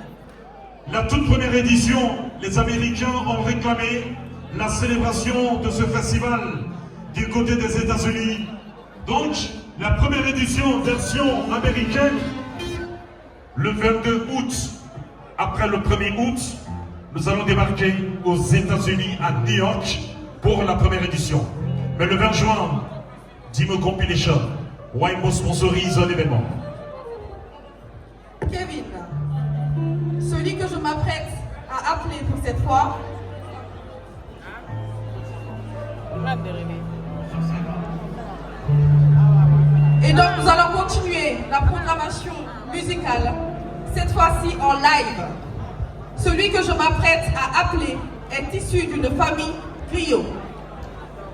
la toute première édition, les Américains ont réclamé la célébration de ce festival du côté des États-Unis. Donc, la première édition version américaine, le 22 août. Après le 1er août, nous allons débarquer aux États-Unis à New York pour la première édition. Mais le 20 juin, Dimo Compilation, Waymo sponsorise l'événement. Kevin, celui que je m'apprête à appeler pour cette fois, et donc nous allons continuer la programmation musicale, cette fois-ci en live. Celui que je m'apprête à appeler est issu d'une famille griot.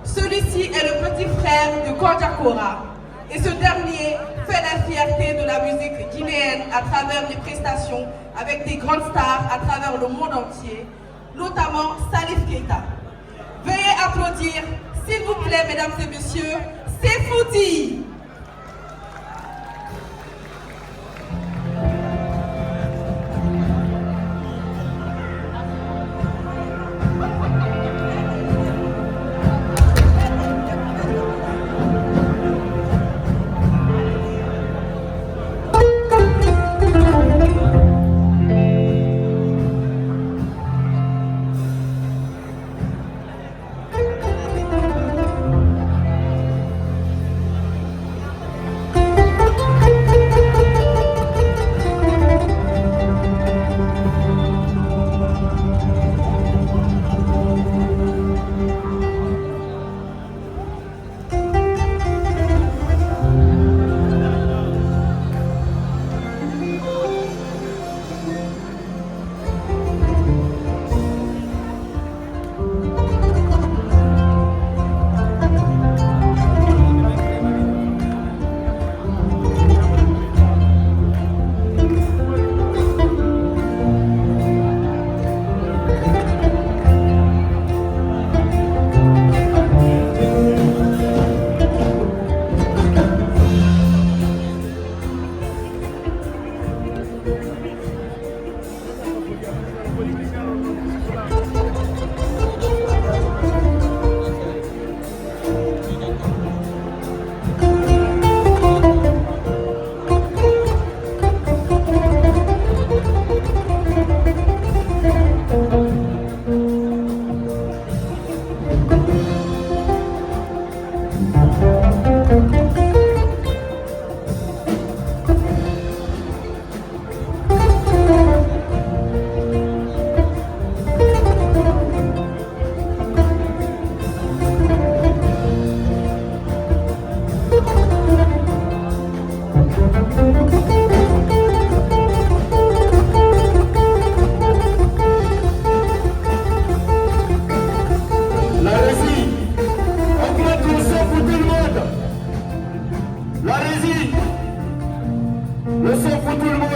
Celui-ci est le petit frère de Kondjakora. Et ce dernier fait la fierté de la musique guinéenne à travers les prestations avec des grandes stars à travers le monde entier, notamment Salif Keita. Veuillez applaudir, s'il vous plaît, mesdames et messieurs, Sefouti. Le son pour tout le monde.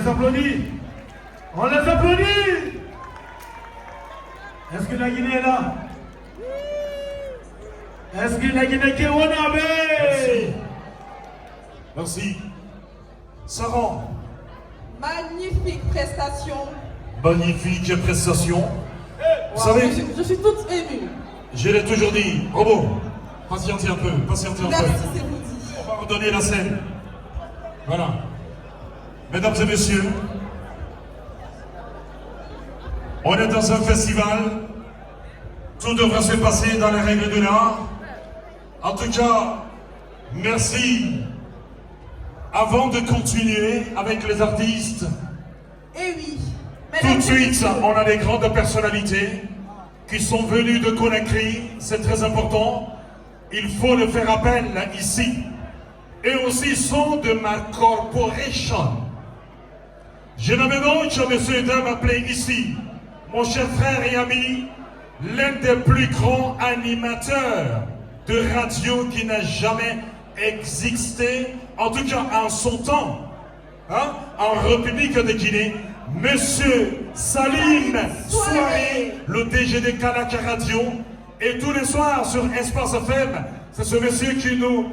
les applaudit. On les applaudit. Est-ce que la Guinée est là? Est-ce que la Guinée est là? Merci. Merci. Sarah. Magnifique prestation. Magnifique prestation. Vous savez, je suis toute émue. je l'ai toujours dit. Bravo. Patientez un peu, patientez un peu. Merci, c'est vous dit. On va redonner la scène. Voilà. Mesdames et messieurs, on est dans un festival. Tout devra se passer dans les règles de l'art. En tout cas, merci. Avant de continuer avec les artistes, Et oui. tout de suite, on a des grandes personnalités qui sont venues de Conakry. C'est très important. Il faut le faire appel ici. Et aussi sont de ma corporation. Je nomme donc, messieurs et dames, appelé ici mon cher frère et ami, l'un des plus grands animateurs de radio qui n'a jamais existé, en tout cas en son temps, hein, en République de Guinée, Monsieur Salim Soiré, le DG de Kanaka Radio, et tous les soirs sur Espace FM, c'est ce monsieur qui nous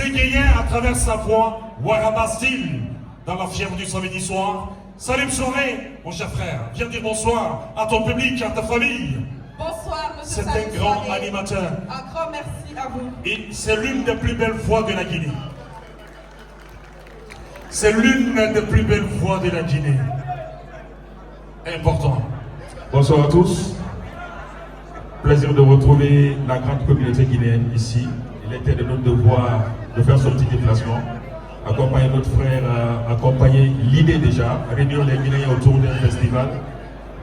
égayait à travers sa voix, Waraba Style, dans la fièvre du samedi soir. Salim Soiré, mon cher frère, viens dire bonsoir à ton public, à ta famille. Bonsoir, monsieur C'est Salim un grand Soiré. animateur. Un grand merci à vous. Et c'est l'une des plus belles voix de la Guinée. C'est l'une des plus belles voix de la Guinée. Important. Bonsoir à tous. Plaisir de retrouver la grande communauté guinéenne ici. Il était de notre devoir de faire ce petit déplacement, accompagner notre frère, accompagner l'idée déjà, réunir les Guinéens autour d'un festival.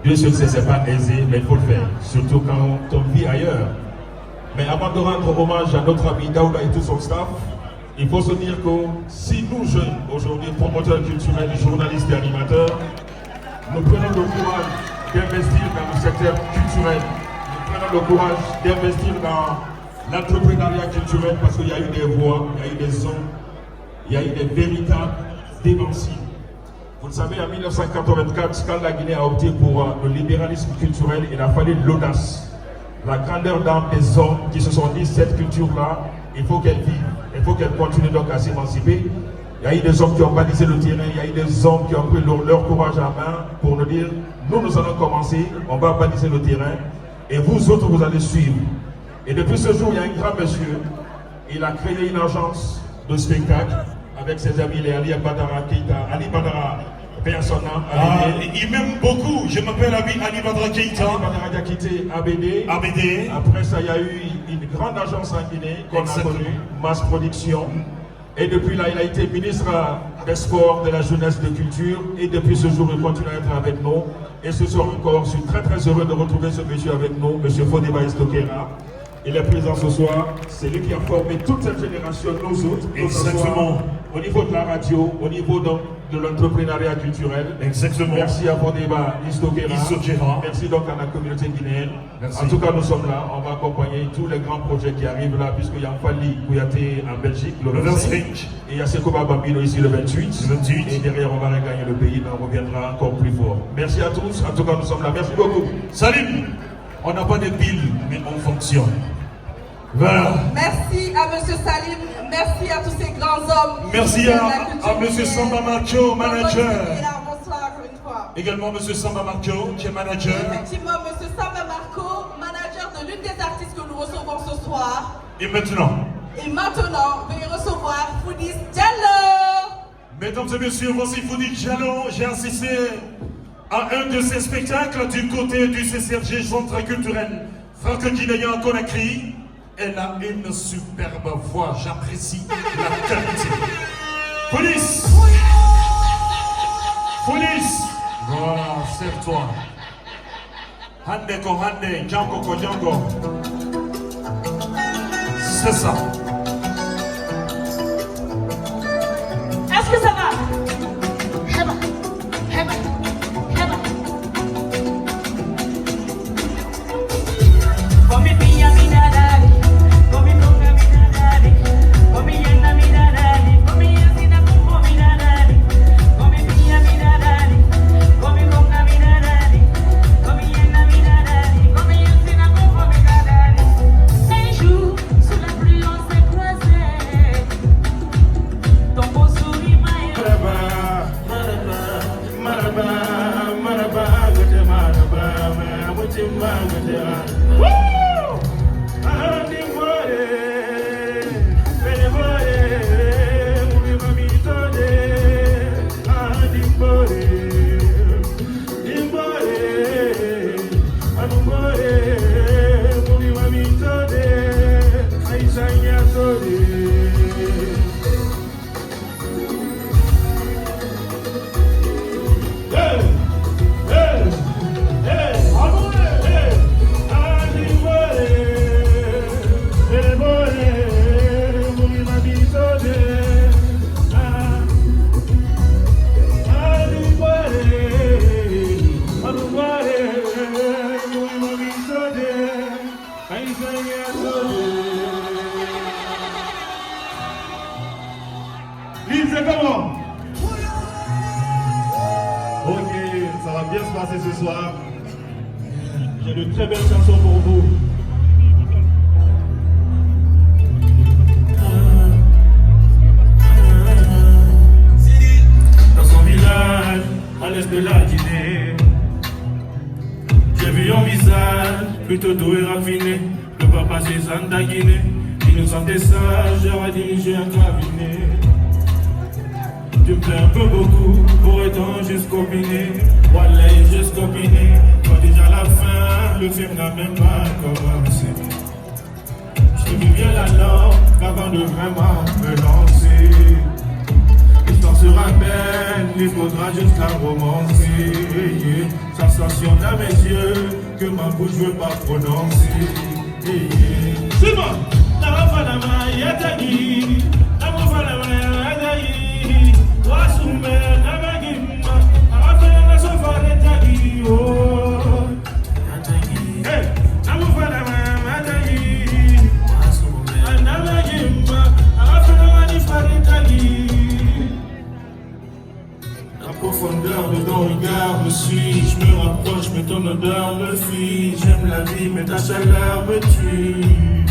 Dieu seul sait, c'est pas aisé, mais il faut le faire, surtout quand on vit ailleurs. Mais avant de rendre hommage à notre ami Daouda et tout son staff, il faut se dire que si nous jeunes, aujourd'hui promoteurs culturels, journalistes et animateurs, nous prenons le courage d'investir dans le secteur culturel, nous prenons le courage d'investir dans l'entrepreneuriat culturel parce qu'il y a eu des voix, il y a eu des hommes, il y a eu des véritables démentiers. Vous le savez, en 1984, quand la Guinée a opté pour le libéralisme culturel, il a fallu l'audace, la grandeur d'âme des hommes qui se sont dit cette culture-là, il faut qu'elle vive, il faut qu'elle continue donc à s'émanciper. Il y a eu des hommes qui ont balisé le terrain, il y a eu des hommes qui ont pris leur courage à main pour nous dire, nous allons commencer, on va baliser le terrain, et vous autres, vous allez suivre. Et depuis ce jour, il y a un grand monsieur, il a créé une agence de spectacle avec ses amis, les Ali Badara Keita, Ali Badara Persona, ABD. Il m'aime beaucoup, je m'appelle Ali Badara Keita. Ali Badara Keita, ABD. Après ça, il y a eu une grande agence en Guinée qu'on a connue, Mass Production. Et depuis là, il a été ministre des Sports, de la Jeunesse, de Culture. Et depuis ce jour, il continue à être avec nous. Et ce soir encore, je suis très très heureux de retrouver ce monsieur avec nous, monsieur Fodeba Estokera. Il est présent ce soir, c'est lui qui a formé toute cette génération, nous autres. Exactement. Au niveau de la radio, au niveau de l'entrepreneuriat culturel. Exactement. Merci à Fodeba Estokera. Merci donc à la communauté guinéenne. Merci. En tout cas, nous sommes là, on va accompagner tous les grands projets qui arrivent là, puisqu'il y a Fali Kouyaté en Belgique, le 25. Et il y a Sekoba Bambino ici le 28. Et derrière, on va regagner le pays, mais on reviendra encore plus fort. Merci à tous, en tout cas, nous sommes là. Merci beaucoup. Salut. On n'a pas de pile, mais on fonctionne. Voilà. Merci à M. Salim, merci à tous ces grands hommes. Merci à M. Samba Marco, manager. Bonsoir encore une fois. Également M. Samba Marco, qui est manager. Effectivement, M. Samba Marco, manager de l'une des artistes que nous recevons ce soir. Et maintenant, veuillez recevoir Foudis Diallo. Mesdames et messieurs, voici Foudis Diallo. J'ai assisté à un de ces spectacles du côté du CCRG, Centre culturel franco-guinéen à Conakry. Elle a une superbe voix, j'apprécie la qualité. Police! Police! Voilà, serre-toi. Hande ko hande, django ko django. C'est ça. Est-ce que ça va? Mira, Lille, c'est comment? Ok, ça va bien se passer ce soir. J'ai de très belles chansons pour vous. Dans son village, à l'est de la Guinée, j'ai vu un visage plutôt doux et raffiné. Le papa Cézanne de la Guinée, innocent et sage, j'aurais dirigé un cabinet. Tu me plais un peu beaucoup, pour autant jusqu'au piné. Voilà, jusqu'au piné. Quand déjà la fin, le film n'a même pas commencé. Je mis bien la langue avant de vraiment me lancer. L'histoire sera belle, il faudra juste la romancer. Sensation dans mes yeux, que ma bouche veut pas prononcer. C'est bon! La profondeur de ton regard me suit, je me rapproche mais ton odeur me fuit. J'aime la vie mais ta chaleur me tue.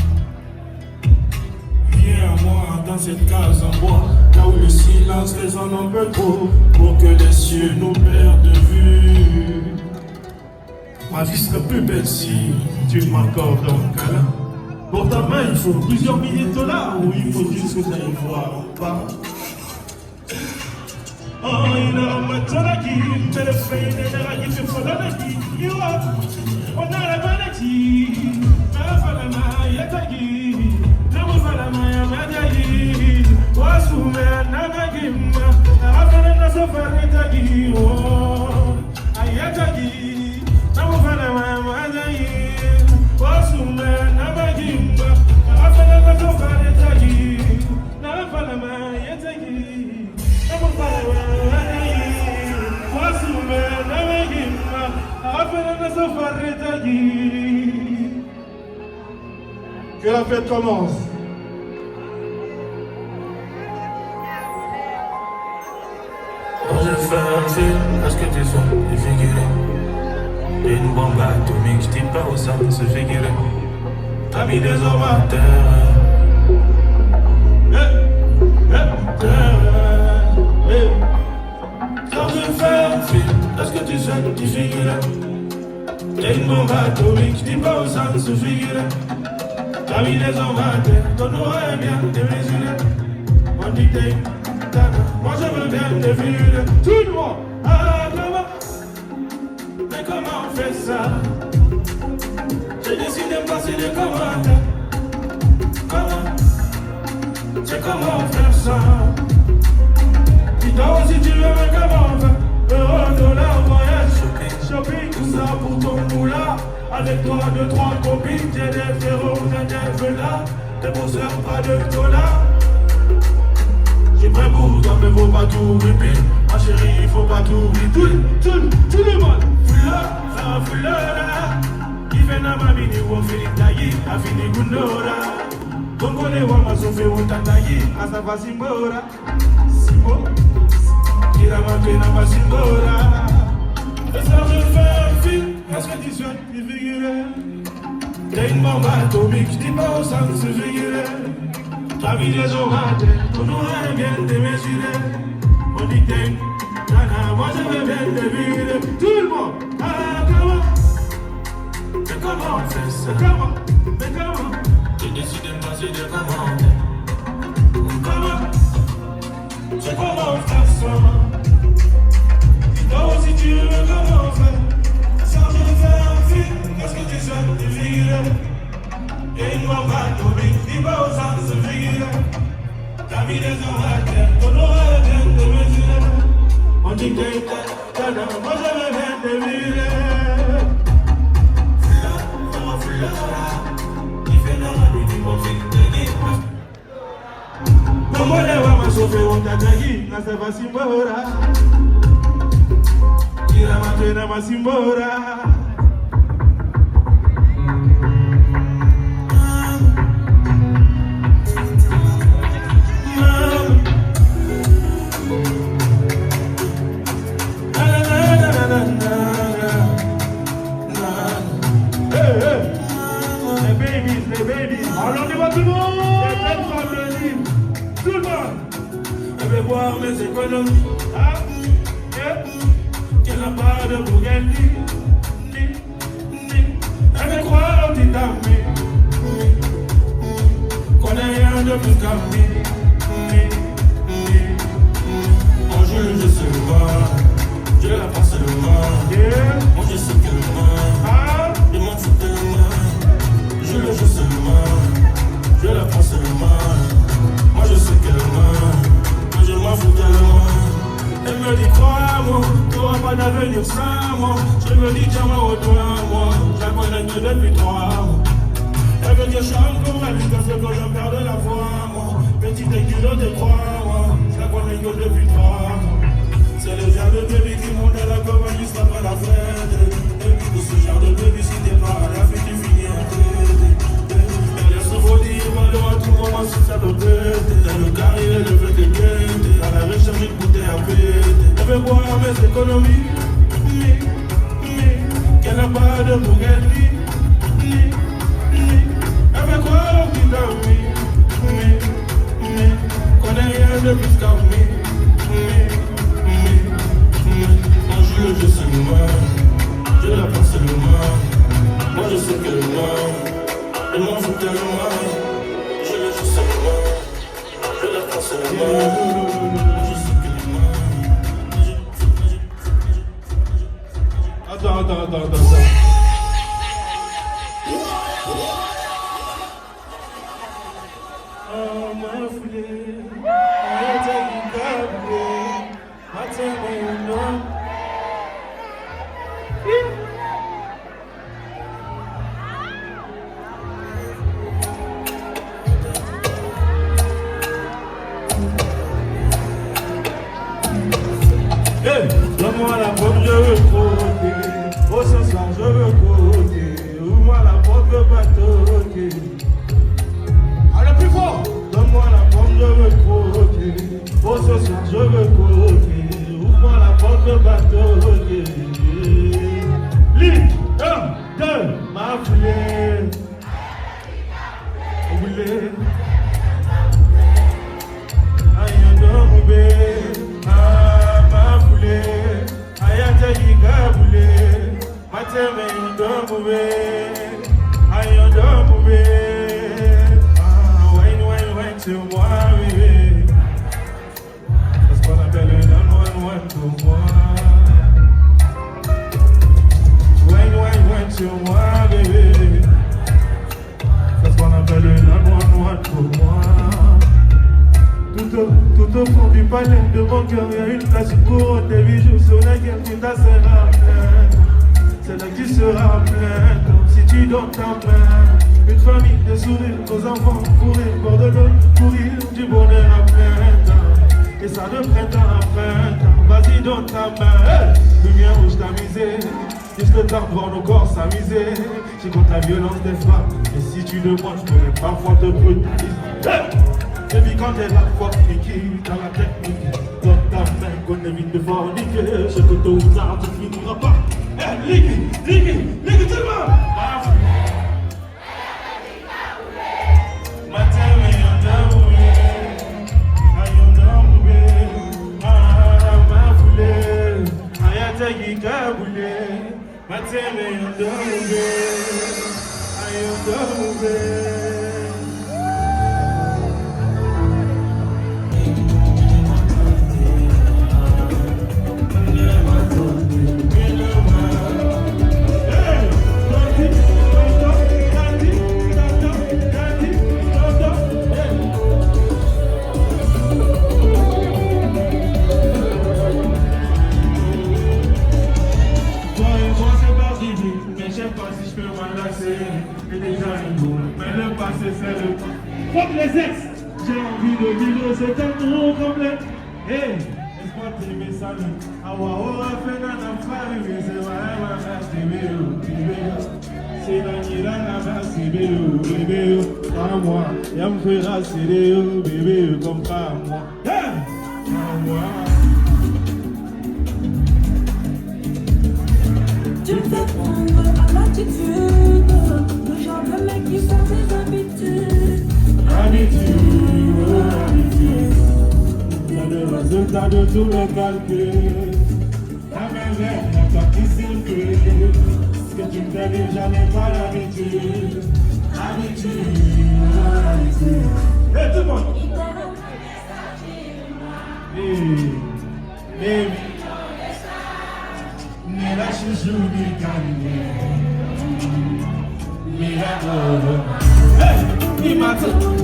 Viens à moi dans cette case en bois, là où le silence résonne un peu trop, pour que les cieux nous perdent de vue. Ma vie serait plus belle si tu m'accordes un câlin. Pour ta main il faut plusieurs milliers de dollars, ou il faut juste que tu ailles voir en bas. Oh, il a matonaki, téléphone, il fait folonaki, on a la maladie, la falama, yatagi, la falama, yamadagi, wasume, namagima, afana safaretagi, oh, ayatagi, la falama, yamadagi, wasume, namagima, afana safaretagi, la falama, yatagi. Que la fête commence. Quand je fais un film, est-ce que tu sens défiguré? Et une bombe atomique, je dis pas au sang se figurer. T'as mis des hommes à terre. Quand je fais un film, est-ce que tu sais défigurer? T'as une bombe atomique, je dis pas au sang se figurer. T'as mis des hommes à terre, ton oreille est bien démesurée. On dit que t'es moi je veux bien défiler. Tout le monde, ah comment? Mais comment on fait ça? J'ai décidé de passer des commentaires. Comment? C'est comment faire ça? Dis-toi si tu veux, mais comment on fait? Euro, dollar, voyage, shopping, tout ça pour ton moulin. Avec toi, 2-3 copines, j'ai des frérots, j'ai des velas. Des bosseurs, pas de dollars. J'ai prêt pour toi, mais faut pas tout répéter. Ma chérie, il faut pas tout répéter. Tout le monde, fouleur, ça va fouleur. Il fait na ma mini, ou fini taillé, a fini gounora. Congolais, ou ma soufé, ou tataillé, a sa va simbora. Simbo, il a manqué na ma simbora. Et ça me fait un film, est-ce que tu souhaites me figurer? T'as une bombe atomique, je dis pas au sang se figurer. T'as mis des hommes à terre, ton oreille est bien démesurée. On dit que t'es nana, moi je veux bien dévirer. Tout le monde, ah comment? Mais comment on fait ça? Comment? Mais comment? J'ai décidé de passer des commentaires. Comment? C'est comment faire ça? Dis-toi si tu veux comment faire. Sans je faire un film, qu'est-ce que tu souhaites dévirer? Et une bombe atomique, dis pas aux gens se figurer. T'as mis des hommes à terre, ton oreille vient de mesurer. On dit que t'es un moi je veux bien te virer. Il fait dans la vie du bon film de guide. Comme on est voir ma chauffée, on t'a dit, là ça va simbora. Il a manqué dans ma simbora. Elle veut voir mes économies. Qu'elle n'a pas de Bugatti. Elle veut croire au petit ami. Qu'on n'a rien de plus qu'à mon jeu, je sais le mal. Je la passe le mal. Moi je sais que le mal. Et moi c'est le mal. Je sais le mal. Je la passe le mal. Moi je sais que le mal. Moi je m'en fous tellement. Elle me dit crois-moi, t'auras pas d'avenir sans moi. Je me dis tiens-moi au doigt, moi. Je la connais que depuis 3 mois. Elle veut que je chante pour elle, parce que quand je perds de la foi, moi. Petite éculo de crois-moi. Je la connais que depuis 3 mois. C'est le genre de bébé qui monte à la compagnie juste après la fête. Et puis ce genre de bébé, si t'es pas à la fête, tu finis en tête. Elle laisse se dire, moi, à tout moment, si ça te tête. Elle le carré, elle le fait de guette. Elle a recherché une bouteille à pète. Elle veut boire mes économies. Mais qu'elle n'a pas de Bugatti. Elle veut croire au petit ami. Mais qu'on n'a rien de plus qu'à moi. Je sais le mal, je la passe le mal. Moi je sais que le mal, et moi c'est le mal. Je sais le mal, je la passe le mal. Moi je sais que le mal. Attends. Oh ma foulée, I take you back, I take you back. Donne-moi la pomme, je veux croquer. Oh, ce soir, je veux croquer. Ouvre-moi la porte, je veux pas toquer. Allez, plus fort. Donne-moi la pomme, je veux croquer. Oh, ce soir, je veux croquer. Ouvre-moi la porte, je veux pas toquer. Ligne, 1, 2, ma foulée. Foulée. Aïe, un moubé. Ayatollah Gaboulé, Mateme Yondomoué, Ayondomoué, wine sur moi, bébé. Parce qu'on appelle le 911 pour moi. Wine sur moi, bébé. Parce qu'on appelle le 911 pour moi. Tout au fond du palais de mon cœur, il y a une place couronne des bijoux sur laquelle tu t'asseras pleine. C'est là que tu seras pleine, comme si tu donnes ta main. Une famille de sourires, nos enfants courir, bord de l'eau, courir du bonheur à plein temps. Et ça de printemps à printemps, vas-y donne ta main. Lumière rouge tamisée, juste le temps de voir nos corps s'amuser. J'ai contre la violence des femmes, et si tu le vois, je pourrais parfois te brutaliser. Et puis quand t'es là, fuck Nicky, t'as la technique. Dans ta main, qu'on évite de forniquer. Je te tôt ou tard, tu finiras pas. Ligue tout le monde. Matin, mais on t'a roulé. Ma foulée. Ayatollah Gaboulé. Matin, mais on t'a roulé. Fuck les ex, j'ai envie de vivre cet amour complet. Hey, laisse-moi t'aimer salut. Awa fenana fari, c'est vraiment c'est la nila na bébé, à moi, y'a me fera bébé, comme pas moi. À moi. Tu me fais prendre à l'attitude, le genre de mec qui sort des habitudes. Habitude. résultat de tous les calculs. La merveille n'a pas qui circule. Ce que tu me fais dire, j'en ai pas l'habitude. Habitude. Et tout le monde. Mais la chouchou du calme. Mais la robe. Hey, il m'a tout.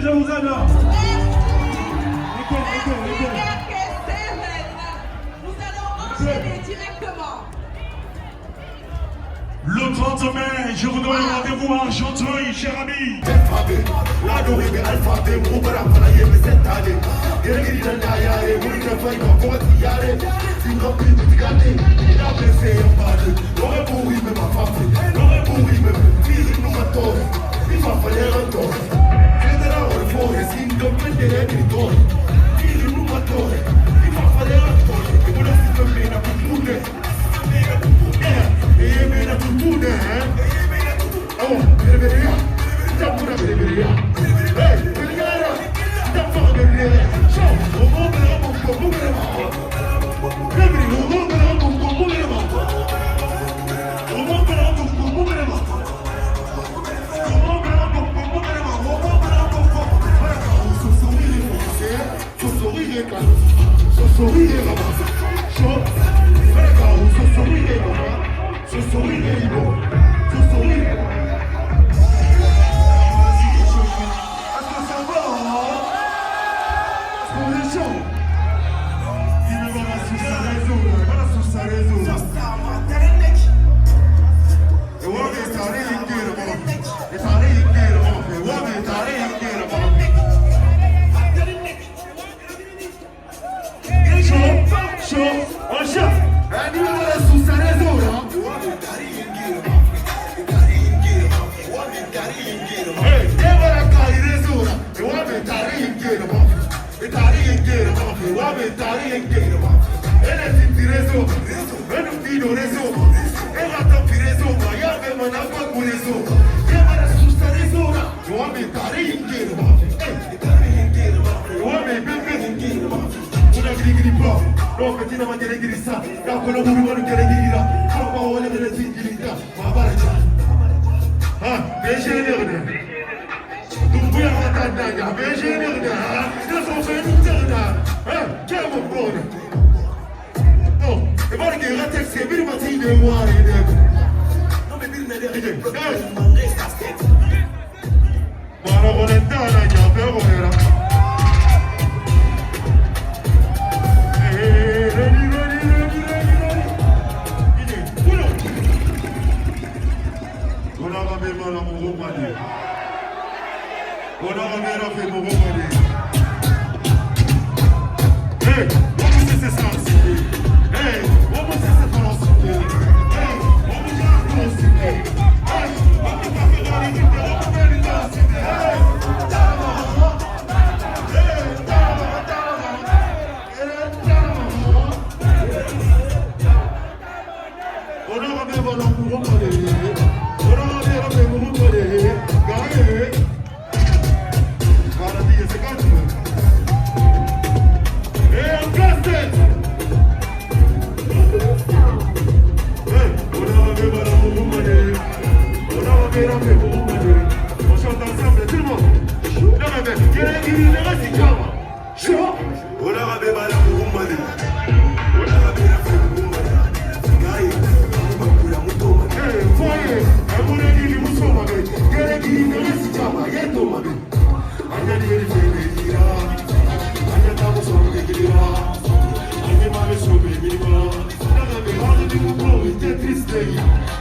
Je vous adore. Nous allons enchaîner directement. Le 30 mai, je vous donne rendez-vous à Argenteuil, cher ami.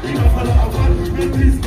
Il va falloir avoir une maîtrise,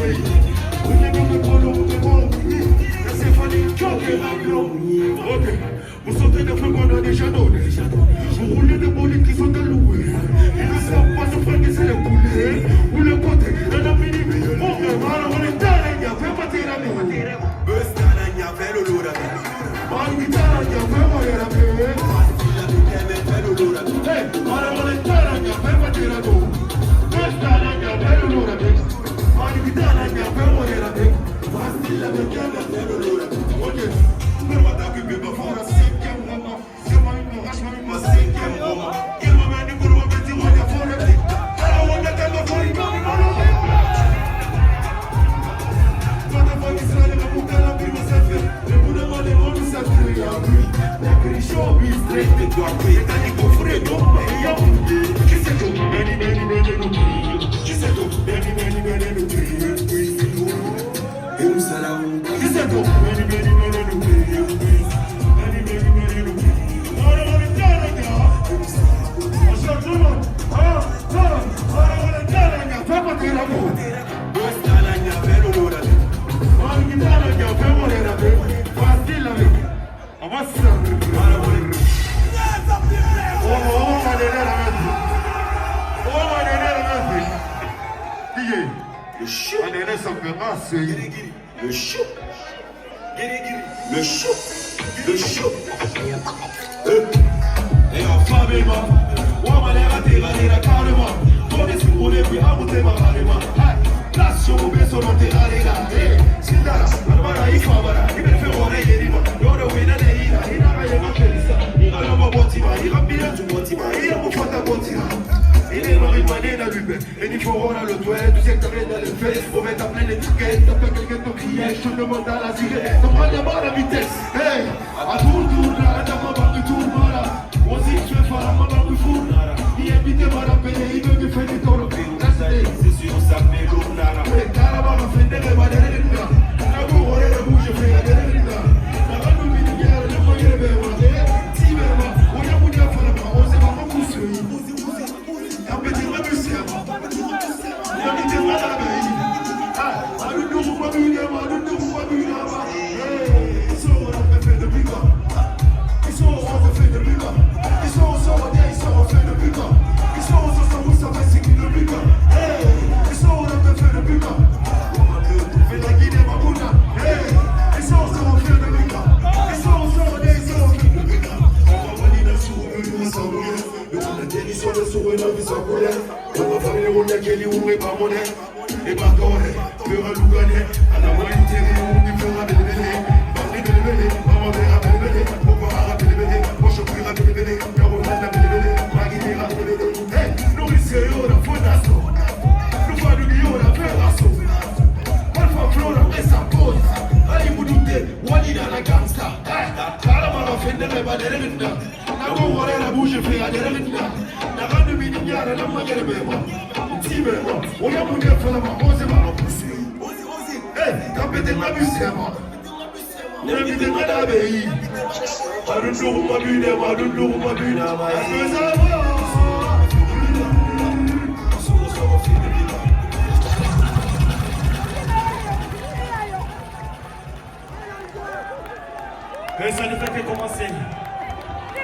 Mais ça ne fait que commencer.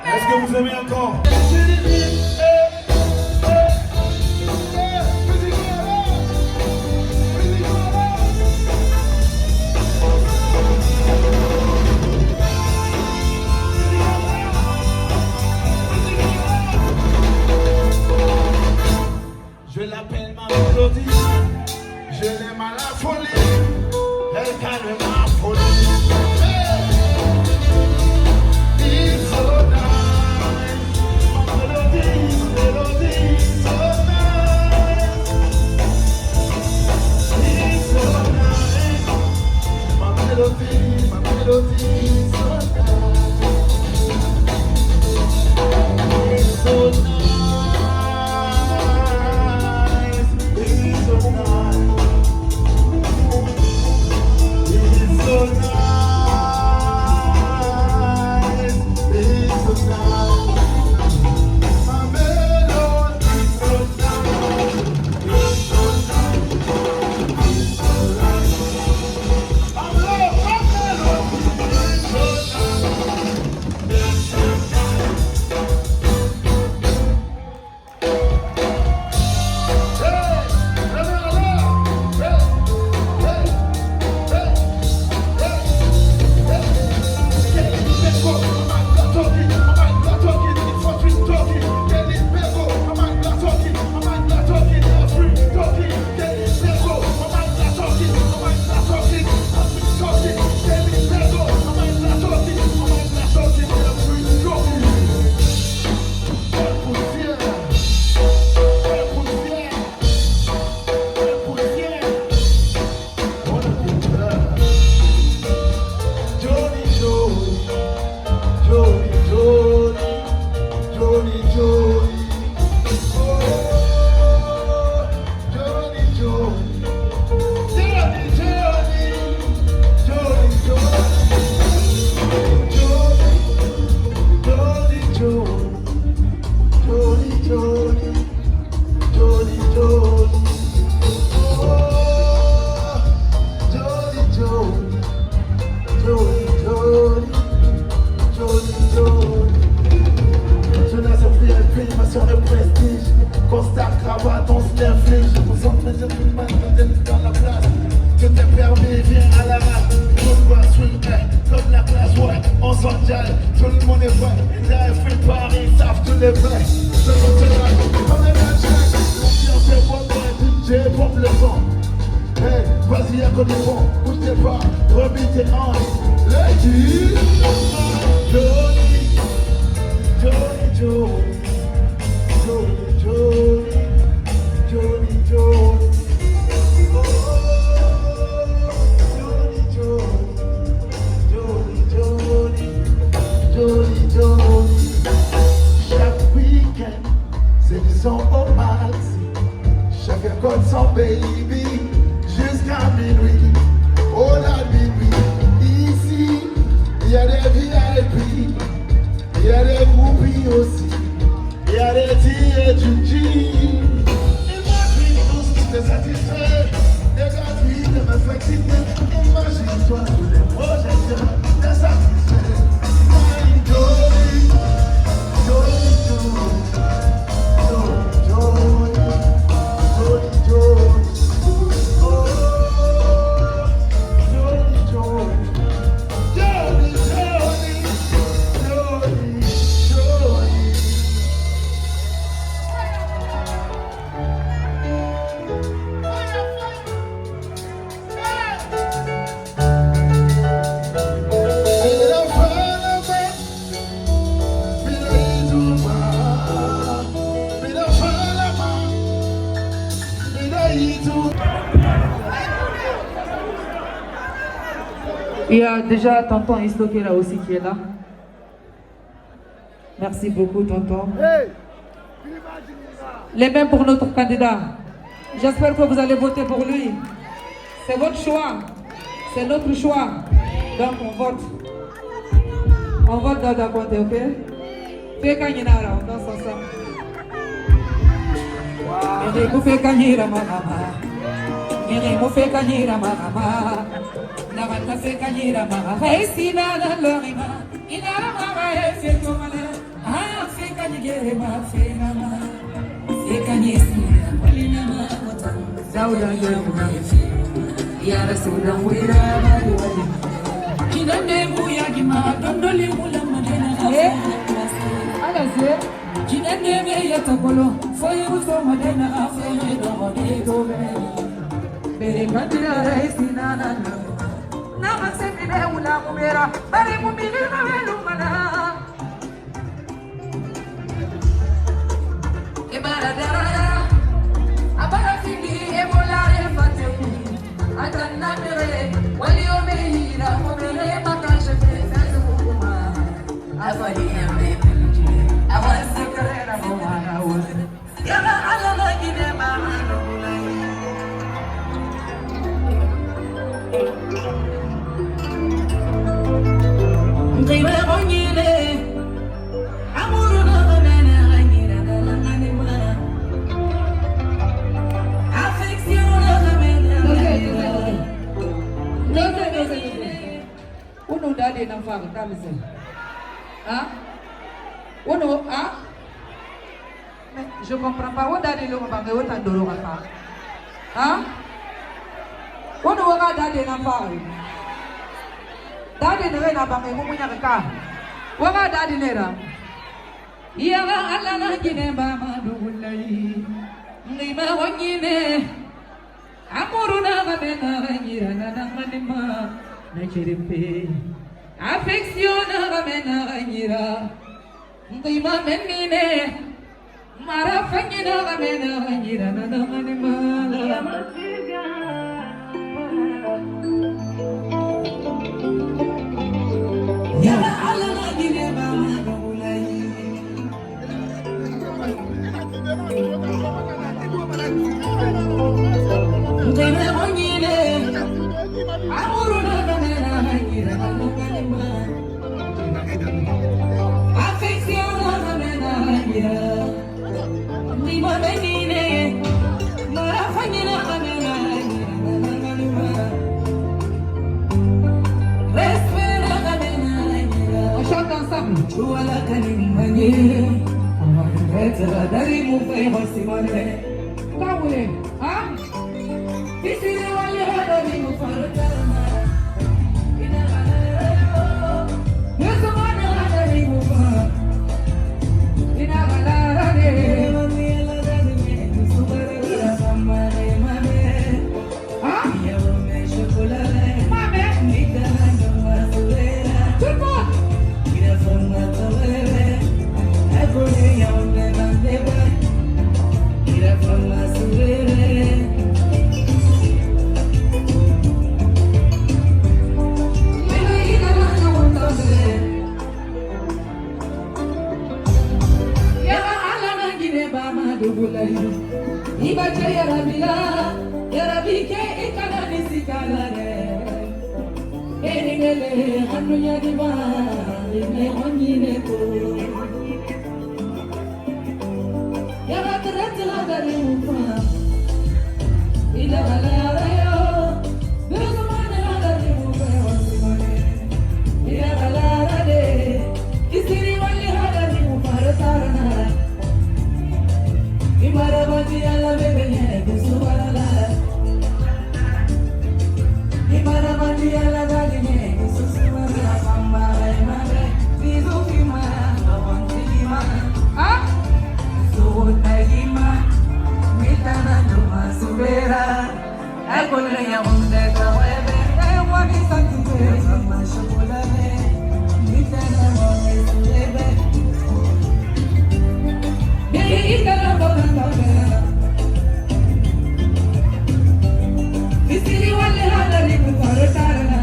Est-ce que vous aimez encore? Je l'appelle ma mélodie, je l'aime à la folie, elle calme ma folie. It's so nice, my melody, so nice. It's so nice, my melody, so nice. It's so nice. It's so nice. les vrais. Je me fais la comme les magiques. L'ambiance est bonne, DJ pompe le son. Hey, vas-y, à côté bon, bouge tes pas, remets tes hanches. Lady, Johnny, Johnny, Johnny, Johnny, Johnny, Johnny. Johnny, Johnny. Chaque week-end, c'est du son au max. Chacun compte son baby jusqu'à minuit. Oh la minuit. Ici, il y a des VIP, il y a des groupies aussi, il y a des tigres du G. Et moi, je suis tous te satisfait. Des gratuits de me flexible. Imagine-toi tous les projets de satisfait. Johnny, Johnny, Johnny, Johnny, Johnny, Johnny, oh, Johnny, Johnny, Johnny, Johnny, Johnny, Johnny. Il y a déjà tonton Isto qui est là aussi, qui est là. Merci beaucoup, tonton. Les mains pour notre candidat. J'espère que vous allez voter pour lui. C'est votre choix. C'est notre choix. Donc on vote. On vote dans la compte, ok? Fais Kanyinara, on danse ensemble. Vous faites Kanyira, Mahama. Vous faites Kanyira, Mahama. Navata se Kanyira, Mahama. Hey, Sinana, Lorima. Inara, Mahama, c'est comme ah, fais Kanyigere, ma fais Nama. Fais Kanyisina, Palinama, Zauda, Yara, Suda, Wira, Madiwadi. Kinande, Muyagima, Dondoli, Mulamadena. Eh? Alaze. Kinande, Yatapolo, for you so Madena, Afro, Domodigo, Bere Mandira, Sinana. Nama Sefide, Ula, Mumera, Bari Mumina, Lumana. Ebaradara, Abarafili, Ebola, Fatemi, Atanamere, Waliomehira, Mobile, Makaje, Fezuma, Avali, I was the Karena Moana, was Yama Alana Ginema, they were on you there. Uno dadi na fang tamse. Hein? Uno hein? Mais je comprends pas. Uno dadi lo mabanga uta ndolo kaka. Hein? Uno wanga dadi na fang. Dadi nere na banga mumunya kaka. Wanga dadi nera. Yaga alla na gine ba madulai. Ngima wangine. Amoruna ga bena ngira na manima. Na chiripe affection na mena ngira ngima menine mara fangina na mena ngira na manima ya ala na gire ba ulai ngima wangine amoruna affection na mena ngira ngima menine mara fangina na mena ngira respect na mena ngira on chante ensemble wala kalimani Etera dari mu fay hosimane kawe ha bisire wale dari mu fartana ina yeso mana dari mu fa ina lele anu yadi ba ne onyine ko ya ratla dari ufa ila bala yo bezumane dari ufa wasimane ila bala de isiri wali hadari ufa rasarana imara badi alla bebe ne subhanallah imara badi alla badi ne subhanallah mama mama bizu kima awanti ma ah Sugutagima, mitana numa subera. Akole ya unde kawebe, ewa misantube, mama shokolane. Mitana numa subera. Yeye ikala bokanga bera. Isiri wale hadari kufaro tarana.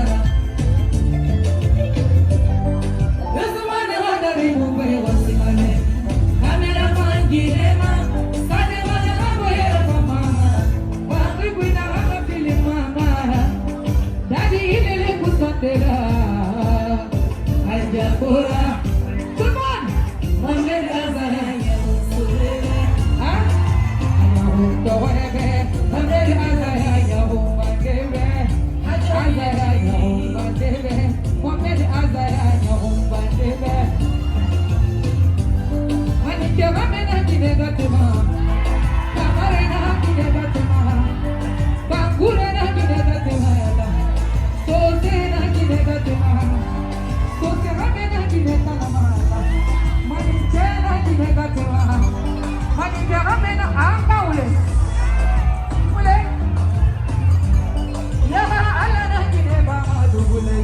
Yasumane hadari mumbe wasimane. Girema, sade wale mambo ya mama, wangu kuina waka pili mama, dadi ilele kusondela, ajabora, come on, mwambele azaya usulele, ah, ayahuto webe, mwambele azaya yahumbangebe, azaya yahumbangebe, mwambele azaya yahumbangebe. Manikeramena kinegatema, kamarena kinegatema, bangurena kinegatema, sosena kinegatema, soseramena kinegatema, manikena kinegatema, manikeramena ambaule, ule, yaha alana kineba dubule,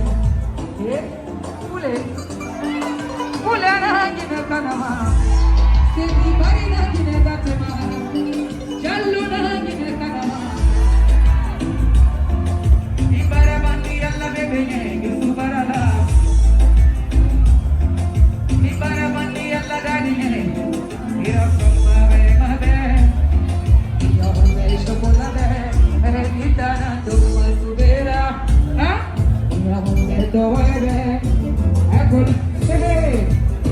ule na kinegatema. Seni barina kinegatema, jaluna kinegatema. Ibara bandi alla bebe ye subarala. Ibara bandi alla dani ye. Ira kama mabe. Ya bande chocolate, mere kitana tu subera. Ha? Ya bande to webe. Akol hey,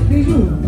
bijou.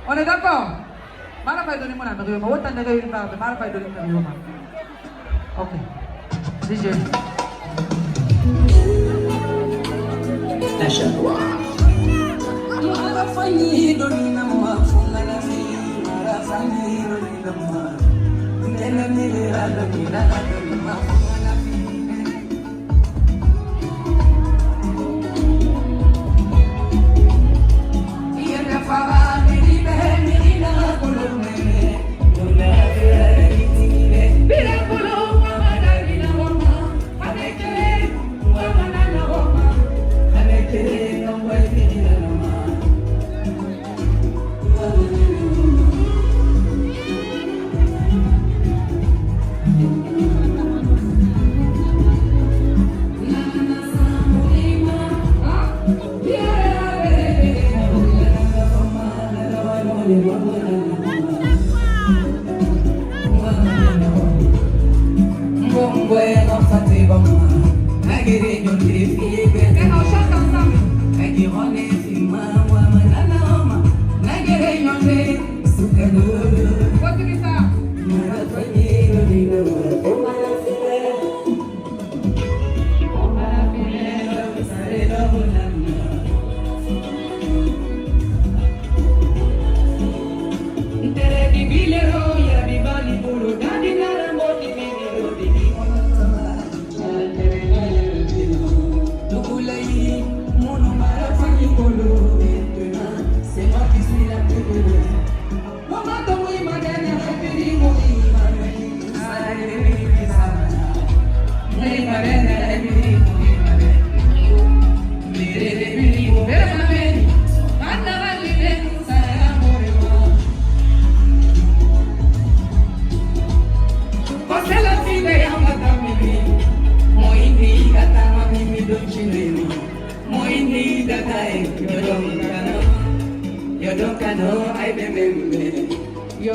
On est d'accord? Mana fay doni mona nagayuma, wata nagayuma, mana fay doni nagayuma. Okay. DJ. Tasha Noir. Mara fay doni nama, fungana mi, mara fay doni nama. Nela nela la mina doni nama, fungana mi. Iya fara.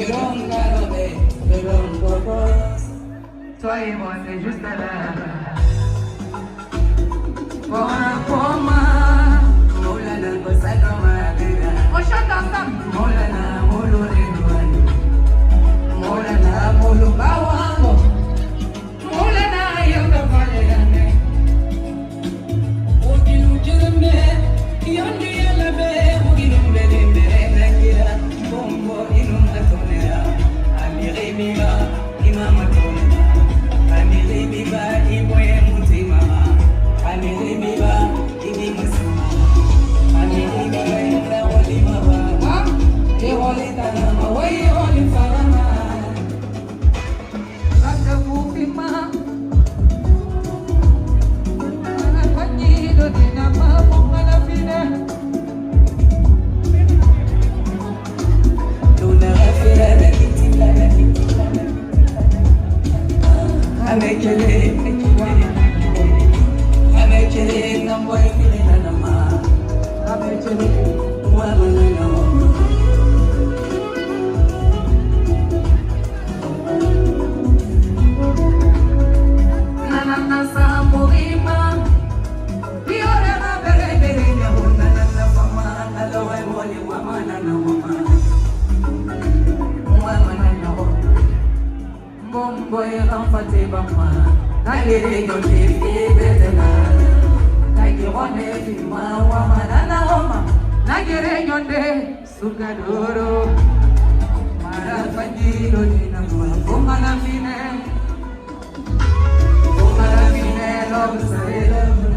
don't gotta be, you don't go cross. Toi et moi, c'est juste là. On chante ensemble. Molana, molo renouano. Molana, molo bawango. Molana, yoga valene. Oginu jirme, yondi yalabe, oginu mbele nakira. Bombo inu matonera, amire miga, ima matonera. Amire miga, iboye mutima. Amire miga, ibi musima. Amire miga, ina wali mababa. E wali tanama, wai wali farama. Raka bukima. Panyido dina mapunga na fine. Luna rafira na kitila na kitila. Amekele, amekele na boy kile na nama. Amekele mwana na mama. Nanana sa murima. Biore na bere bere ya huna na na mama. Aloe wali mama na mama. Bombo e ramfate bama. Nagere yo te bedela. Nagirone fima wa manana homa. Nagere yonde sugadoro. Mara fajiro dina mwa na fine. Love,